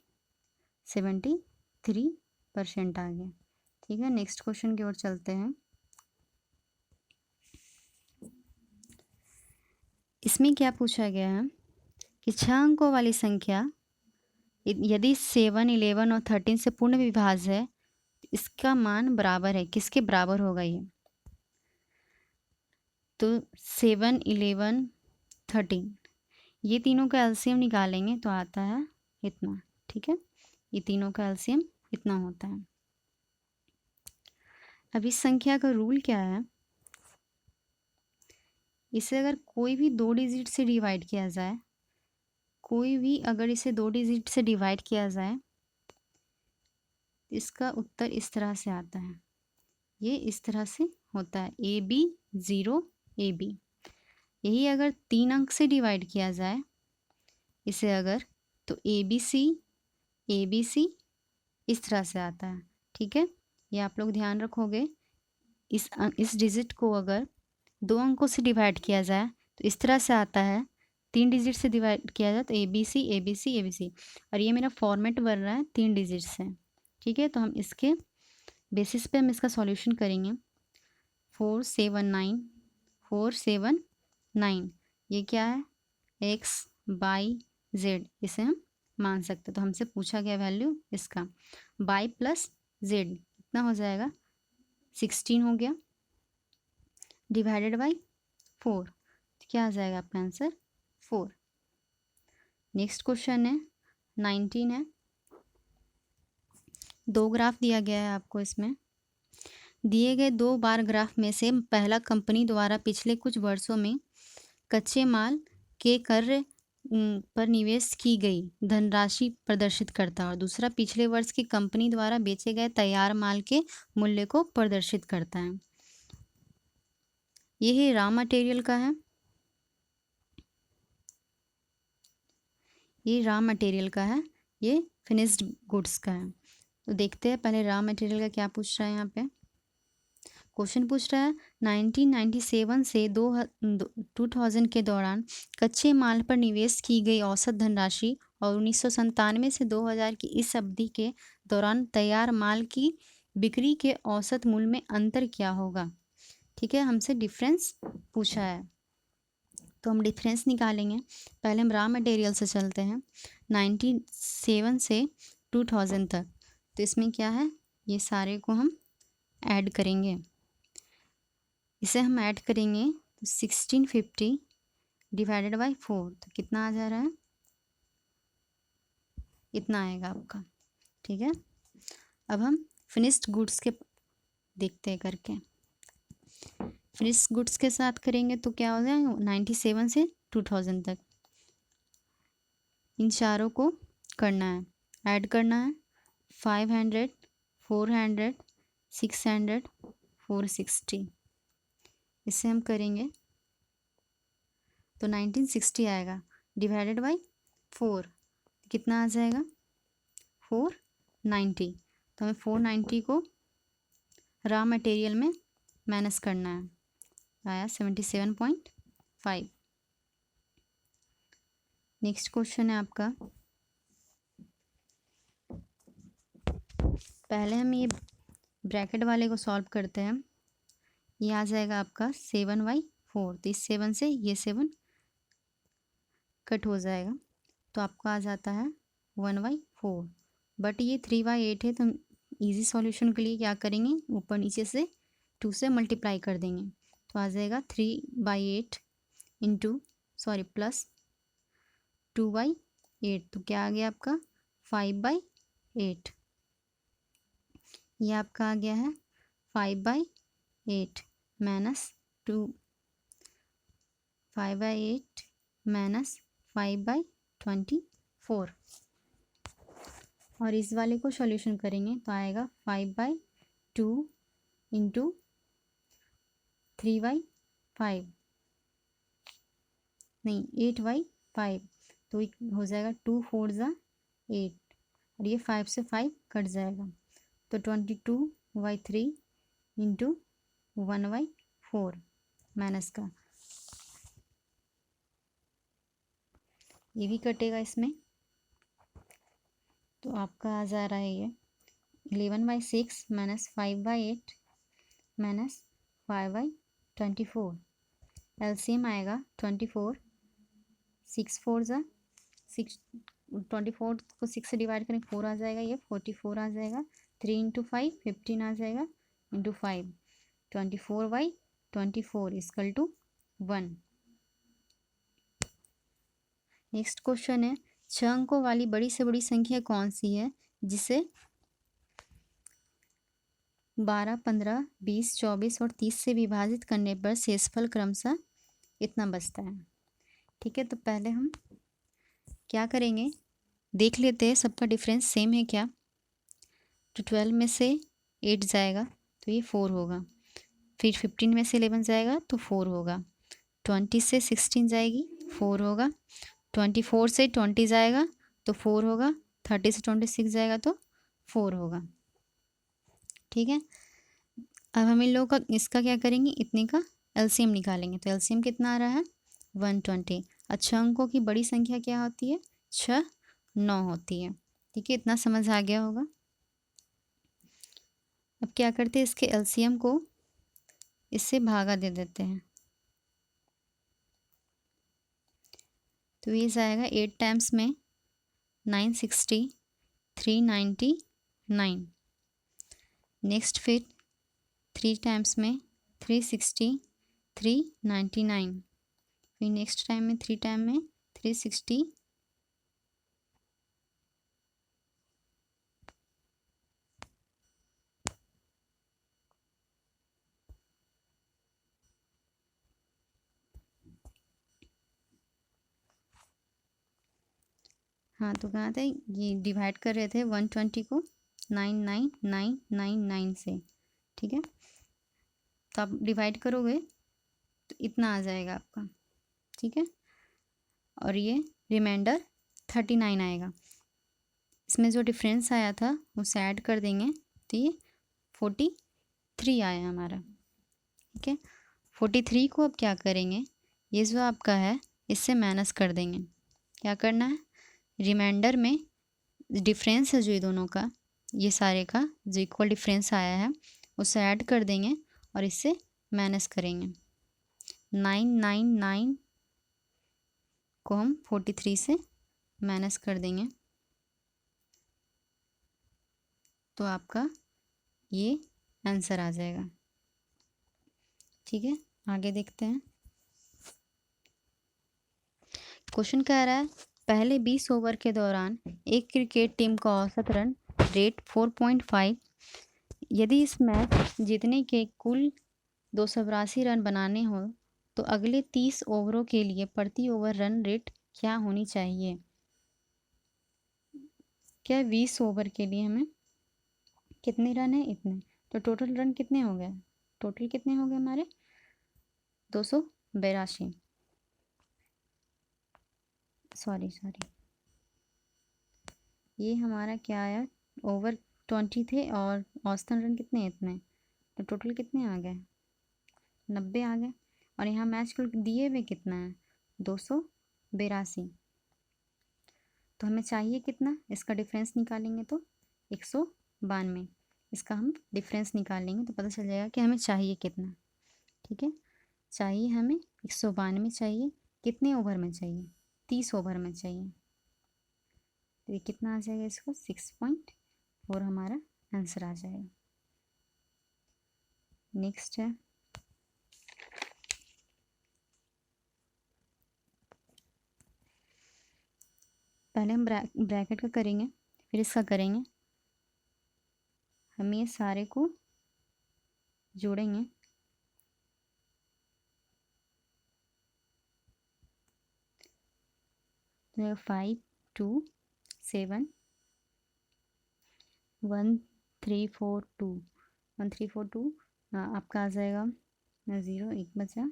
73% आ गया। ठीक है, नेक्स्ट क्वेश्चन की ओर चलते हैं। इसमें क्या पूछा गया है कि 6 अंकों वाली संख्या यदि 7 11 और 13 से पूर्ण विभाज्य है, इसका मान बराबर है, किसके बराबर होगा ये, तो 7 11 13 ये तीनों का एलसीएम निकालेंगे तो आता है इतना। ठीक है, ये तीनों का एलसीएम इतना होता है। अब इस संख्या का रूल क्या है, इसे अगर कोई भी 2 डिजिट से डिवाइड किया जाए, कोई भी अगर इसे 2 डिजिट से डिवाइड किया जाए, इसका उत्तर इस तरह से आता है, ये इस तरह से होता है AB 0 AB। यही अगर 3 अंक से डिवाइड किया जाए इसे अगर, तो ABC इस तरह से आता है। ठीक है, ये आप लोग ध्यान रखोगे। इस डिजिट को अगर 2 अंकों से डिवाइड किया जाए तो इस तरह से आता है, 3 डिजिट से डिवाइड किया जाए तो ABC, और ये मेरा फॉर्मेट बन रहा है 3 डिजिट से। ठीक है, तो हम इसके बेसिस पे हम इसका सॉल्यूशन करेंगे। 479 ये क्या है, x/z, इसे हम मान सकते हैं। तो हमसे पूछा गया वैल्यू इसका y प्लस जेड कितना हो जाएगा, 16 हो गया, डिवाइडेड बाई 4, तो क्या आ जाएगा आपका आंसर 4। नेक्स्ट क्वेश्चन है 19 है। 2 ग्राफ दिया गया है आपको। इसमें दिए गए 2 बार ग्राफ में से पहला कंपनी द्वारा पिछले कुछ वर्षों में कच्चे माल के कर पर निवेश की गई धनराशि प्रदर्शित करता है, और दूसरा पिछले वर्ष की कंपनी द्वारा बेचे गए तैयार माल के मूल्य को प्रदर्शित करता है। यह रॉ मटेरियल का है, ये रॉ मटेरियल का है, ये फिनिश्ड गुड्स का है। तो देखते हैं पहले रॉ मटेरियल का क्या पूछ रहा है। यहाँ पे क्वेश्चन पूछ रहा है 1997 से 2000 के दौरान कच्चे माल पर निवेश की गई औसत धनराशि और 1997 से 2000 की इस अवधि के दौरान तैयार माल की बिक्री के औसत मूल्य में अंतर क्या होगा। ठीक है, हमसे डिफरेंस पूछा है तो हम डिफरेंस निकालेंगे। पहले हम रॉ मटेरियल से चलते हैं 97 से 2000 तक। तो इसमें क्या है, ये सारे को हम ऐड करेंगे। इसे हम ऐड करेंगे तो 1650 डिवाइडेड बाई 4, तो कितना आ जा रहा है, इतना आएगा आपका। ठीक है, अब हम फिनिश्ड गुड्स के देखते हैं करके। फिनिश्ड गुड्स के साथ करेंगे तो क्या हो जाएगा 97 से 2000 तक। इन चारों को करना है, ऐड करना है। 500, 400, 600, 460, इसे हम करेंगे तो 1960 आएगा, डिवाइडेड बाई 4 कितना आ जाएगा 490। तो हमें 490 को रॉ मटेरियल में माइनस करना है, आया 77.5। नेक्स्ट क्वेश्चन है आपका, पहले हम ये ब्रैकेट वाले को सॉल्व करते हैं। ये आ जाएगा आपका 7/4, तो इस 7 से ये 7 कट हो जाएगा, तो आपका आ जाता है 1/4। बट ये 3/8 है, तो हम ईजी सॉल्यूशन के लिए क्या करेंगे, ऊपर नीचे से 2 से मल्टीप्लाई कर देंगे, तो आ जाएगा 3/8 प्लस 2/8, तो क्या आ गया आपका 5/8। ये आपका आ गया है 5/8 माइनस 5/8 माइनस 5/24, और इस वाले को सॉल्यूशन करेंगे तो आएगा 5/2 इंटू 3/5, नहीं 8/5, तो हो जाएगा 2 4 ज़ा 8, और ये 5 से 5 कट जाएगा, तो 22/3 इंटू 1/4 माइनस का, ये भी कटेगा इसमें, तो आपका आ जा रहा है ये 11/6 माइनस 5/8 माइनस 5/24, एलसीएम आएगा 24, 6 4 ज़ा 6, 24 को 6 से डिवाइड करें 4 आ जाएगा, ये 44 आ जाएगा, 3 इंटू 5 15 आ जाएगा, into 5 24/24 equal to 1। Next question है 6 अंकों वाली बड़ी से बड़ी संख्या कौन सी है जिसे 12, 15, 20, 24 और 30 से विभाजित करने पर शेषफल क्रमशः इतना बचता है। ठीक है, तो पहले हम क्या करेंगे, देख लेते हैं सबका डिफरेंस सेम है क्या। तो 12 में से 8 जाएगा तो ये 4 होगा, फिर 15 में से 11 जाएगा तो 4 होगा, 20 से 16 जाएगी 4 होगा, 24 से 20 जाएगा तो 4 होगा, 30 से 26 जाएगा तो 4 होगा। ठीक है, अब हम इन लोगों का इसका क्या करेंगे, इतने का एलसीएम निकालेंगे। तो एलसीएम कितना आ रहा है 120। अच्छा, अंकों की बड़ी संख्या क्या होती है, 6 9 होती है। ठीक है, इतना समझ आ गया होगा। अब क्या करते हैं, इसके एलसीएम को इससे भागा दे देते हैं। तो ये जाएगा 8 टाइम्स में 960, 399। नेक्स्ट फिर 3 टाइम्स में 360, 399। फिर नेक्स्ट टाइम में 3 टाइम में 360, हाँ तो कहाँ थे, ये डिवाइड कर रहे थे 120 को 99999 से। ठीक है, तो आप डिवाइड करोगे तो इतना आ जाएगा आपका। ठीक है, और ये रिमाइंडर 39 आएगा। इसमें जो डिफरेंस आया था उसे ऐड कर देंगे तो ये 43 आया हमारा। ठीक है, 43 को अब क्या करेंगे, ये जो आपका है इससे माइनस कर देंगे। क्या करना है, रिमाइंडर में डिफरेंस है जो ये दोनों का, ये सारे का जो इक्वल डिफरेंस आया है उसे ऐड कर देंगे और इससे माइनस करेंगे। 999 को हम 43 से माइनस कर देंगे तो आपका ये आंसर आ जाएगा। ठीक है, आगे देखते हैं। क्वेश्चन कह रहा है, पहले 20 ओवर के दौरान एक क्रिकेट टीम का औसत रन रेट 4.5। यदि इस मैच जीतने के कुल 282 रन बनाने हो तो अगले 30 ओवरों के लिए प्रति ओवर रन रेट क्या होनी चाहिए। क्या 20 ओवर के लिए हमें कितने रन है, इतने, तो टोटल रन कितने हो गए, टोटल कितने हो गए हमारे 282। सॉरी ये हमारा क्या आया, ओवर 20 थे और औसतन रन कितने, इतने, तो टोटल कितने आ गए 90 आ गए। और यहाँ मैच को दिए हुए कितना है 282। तो हमें चाहिए कितना, इसका डिफरेंस निकालेंगे तो 192। इसका हम डिफरेंस निकालेंगे तो पता चल जाएगा कि हमें चाहिए कितना। ठीक है, चाहिए हमें 192 चाहिए, कितने ओवर में चाहिए 30 ओवर में चाहिए। तो ये कितना आ जाएगा, इसको 6.4 हमारा आंसर आ जाएगा। नेक्स्ट है, पहले हम ब्रैकेट का करेंगे फिर इसका करेंगे। हम ये सारे को जोड़ेंगे। तो 5 2 7 1 3 4 2 1 3 4 2 आपका आ जाएगा 0, एक बचा।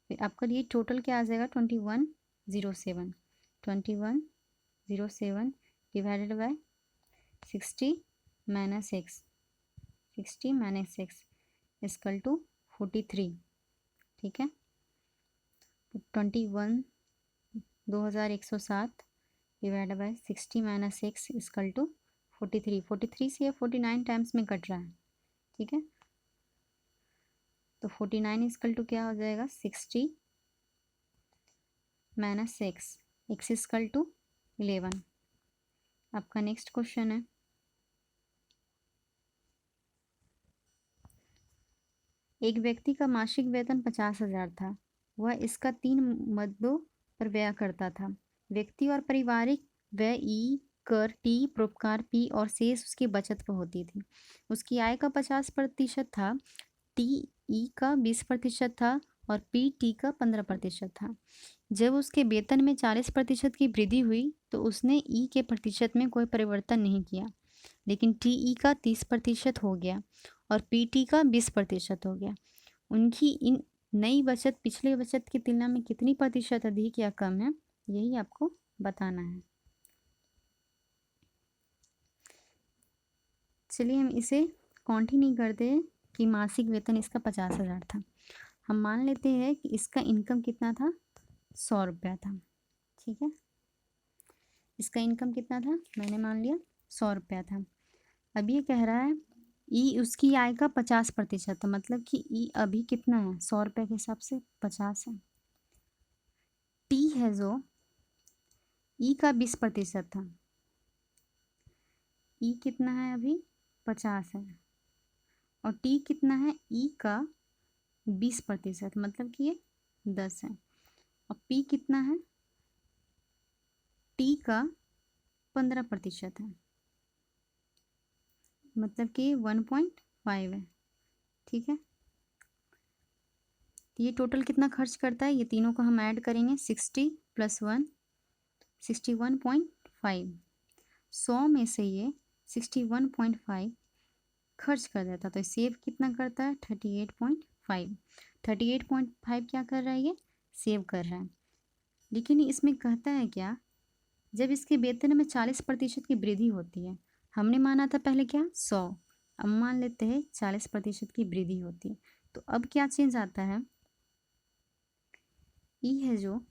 फिर आपका ये टोटल क्या आ जाएगा 2107 2107 divided by 60 minus x, 60 minus x equal to 43। ठीक है, तो 21,107 divide by 60 minus x equal to 43। 43 से ये 49 टाइम्स में कट रहा है। ठीक है, तो 49 इक्वल टू क्या हो जाएगा 60 minus x, x equal to 11। आपका नेक्स्ट क्वेश्चन है, एक व्यक्ति का मासिक वेतन 50,000 था। वह इसका 3 मदों पर व्यय करता था। व्यक्ति और पारिवारिक व्यय ई, कर टी, परोपकार पी और शेष उसकी बचत पर होती थी। उसकी आय का 50% था, टी ई का 20% था और पी टी का 15% था। जब उसके वेतन में 40% की वृद्धि हुई तो उसने ई के प्रतिशत में कोई परिवर्तन नहीं किया, लेकिन टी ई का 30% हो गया और पी टी का 20% हो गया। उनकी इन नई बचत पिछले बचत की तुलना में कितनी प्रतिशत अधिक या कम है, यही आपको बताना है। चलिए हम इसे कंटिन्यू करते हैं कि मासिक वेतन इसका 50,000 था। हम मान लेते हैं कि इसका इनकम कितना था, 100 रुपया था। ठीक है, इसका इनकम कितना था, मैंने मान लिया 100 रुपया था। अब ये कह रहा है ई उसकी आय का 50% था, मतलब कि ई अभी कितना है, 100 रुपये के हिसाब से 50 है। टी है जो ई का 20% था, ई कितना है अभी 50 है, और टी कितना है ई का 20%, मतलब कि ये 10 है। और पी कितना है, टी का 15% है, मतलब कि 1.5 है। ठीक है, ये टोटल कितना खर्च करता है, ये तीनों को हम ऐड करेंगे, 60 + 1 61.5। 100 में से ये 61.5 खर्च कर देता, तो सेव कितना करता है, 38.5। 38.5 क्या कर रहा है, ये सेव कर रहा है। लेकिन इसमें कहता है क्या, जब इसके वेतन में 40% की वृद्धि होती है, हमने माना था पहले क्या 100, अब मान लेते हैं 40% की वृद्धि होती है, तो अब क्या चेंज आता है, ई है जो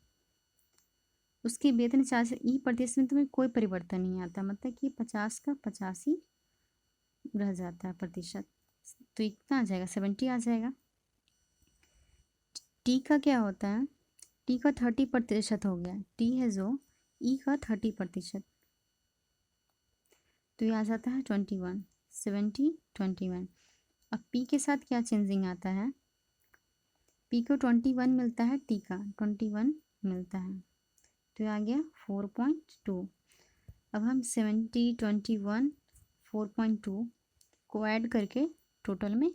उसके वेतन 40 ई प्रतिशत में कोई परिवर्तन नहीं आता, मतलब कि 50 का 50 ही रह जाता है प्रतिशत, तो कितना आ जाएगा, 70 आ जाएगा। टी का क्या होता है, टी का 30% हो गया, टी है जो ई का 30%, तो ये आ जाता है 21, 70 21। अब पी के साथ क्या चेंजिंग आता है, पी को 21 मिलता है, टी का 21 मिलता है, तो ये आ गया 4.2। अब हम 70 21 4.2 को ऐड करके टोटल में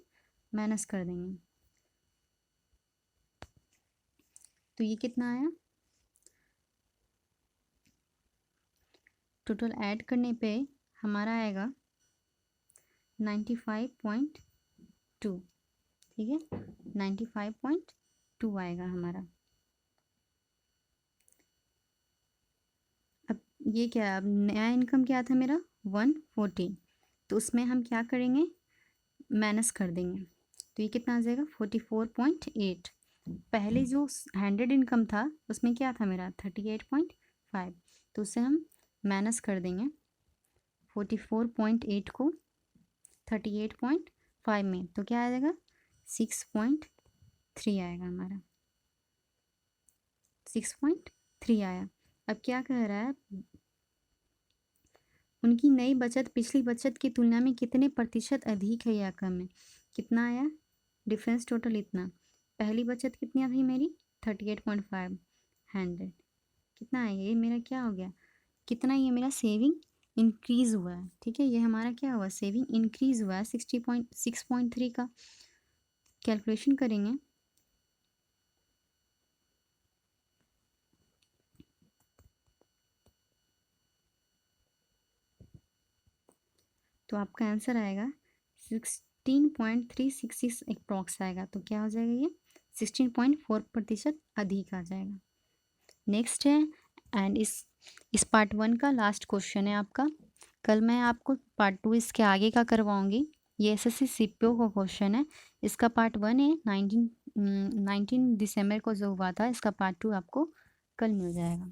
माइनस कर देंगे, तो ये कितना आया, टोटल ऐड करने पे हमारा आएगा 95.2। ठीक है, 95.2 आएगा हमारा। अब ये क्या है, अब नया इनकम क्या था मेरा 140, तो उसमें हम क्या करेंगे, माइनस कर देंगे, तो ये कितना आ जाएगा 44.8। पहले जो 100 इनकम था उसमें क्या था मेरा 38.5, तो उसे हम माइनस कर देंगे, 44.8 को 38.5 में, तो क्या आ जाएगा 6.3 आएगा हमारा, 6.3 आया। अब क्या कह रहा है, उनकी नई बचत पिछली बचत की तुलना में कितने प्रतिशत अधिक है या कम है, कितना आया डिफरेंस टोटल इतना, पहली बचत कितनी थी मेरी 38.5, 100 कितना है, ये मेरा क्या हो गया, कितना ये मेरा सेविंग इंक्रीज हुआ है। ठीक है, ये हमारा क्या हुआ, सेविंग इंक्रीज हुआ है, 6.3 का कैलकुलेशन करेंगे, तो आपका आंसर आएगा 16.366 अप्रॉक्स आएगा, तो क्या हो जाएगा, ये 16.4% अधिक आ जाएगा। नेक्स्ट है, एंड इस पार्ट 1 का लास्ट क्वेश्चन है आपका, कल मैं आपको पार्ट 2 इसके आगे का करवाऊंगी। ये एसएससी सीपीओ का क्वेश्चन है, इसका पार्ट 1 है 19 दिसंबर को जो हुआ था, इसका पार्ट 2 आपको कल मिल जाएगा।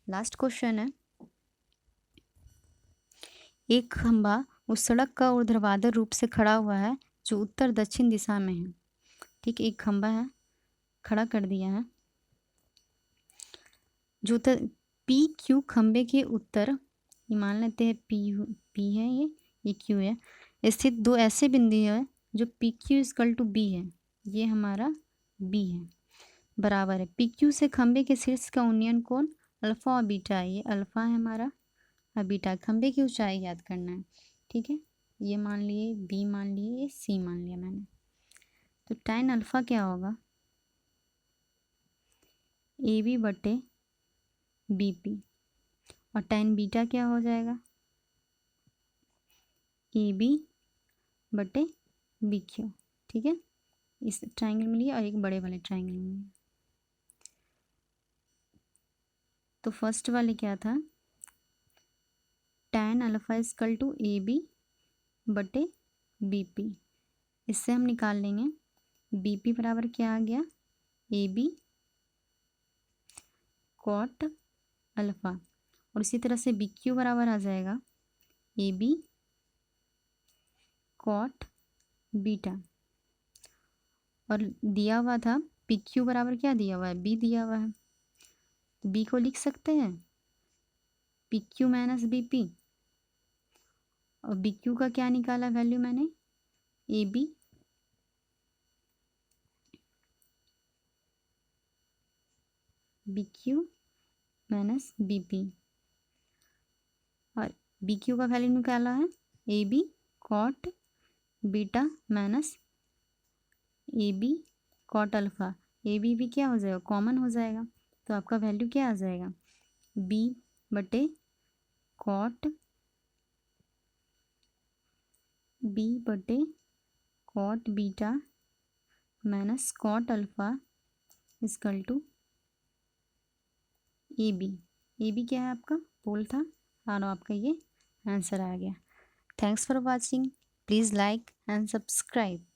लास्ट क्वेश्चन है, एक खंभा उस सड़क का ऊर्ध्वाधर रूप से खड़ा हुआ है जो उत्तर दक्षिण दिशा में है। ठीक है, एक खंभा है, खड़ा कर दिया है, जो पी क्यू खंबे के उत्तर, ये मान लेते हैं पी है, ये क्यू है, स्थित दो ऐसे बिंदु है जो P Q equal to B है, ये हमारा बी है, बराबर है पी क्यू से खंबे के शीर्ष का उन्नयन कोण अल्फा और बीटा है, ये अल्फा है हमारा और बीटा, खंबे की ऊंचाई याद करना है। ठीक है, ये मान लिए, बी मान लिए, ये सी मान लिया मैंने, तो tan अल्फा क्या होगा, ए बी बटे बी पी, और tan बीटा क्या हो जाएगा, ए बी बटे बी क्यू। ठीक है, इस ट्राइंगल में लिया और एक बड़े वाले ट्राइंगल में लिया। तो फर्स्ट वाले क्या था, tan alpha equal to A B बटे बी पी। इससे हम निकाल लेंगे बी पी बराबर क्या आ गया, ए बी कॉट अल्फा, और इसी तरह से बी क्यू बराबर आ जाएगा ए बी कॉट बीटा। और दिया हुआ था पी क्यू बराबर क्या दिया हुआ है, बी दिया हुआ है, तो बी को लिख सकते हैं P Q minus B P, और बी क्यू का क्या निकाला वैल्यू मैंने, A B B Q minus B P, और बी क्यू का वैल्यू निकाला है A B cot beta minus A B cot alpha. A B भी क्या हो जाएगा, कॉमन हो जाएगा, तो आपका वैल्यू क्या आ जाएगा, बी बटे कॉट बी बटे cot beta minus cot alpha equal to A B. A B क्या है आपका, पोल था, और आपका ये आंसर आ गया। Thanks for watching, please like and subscribe.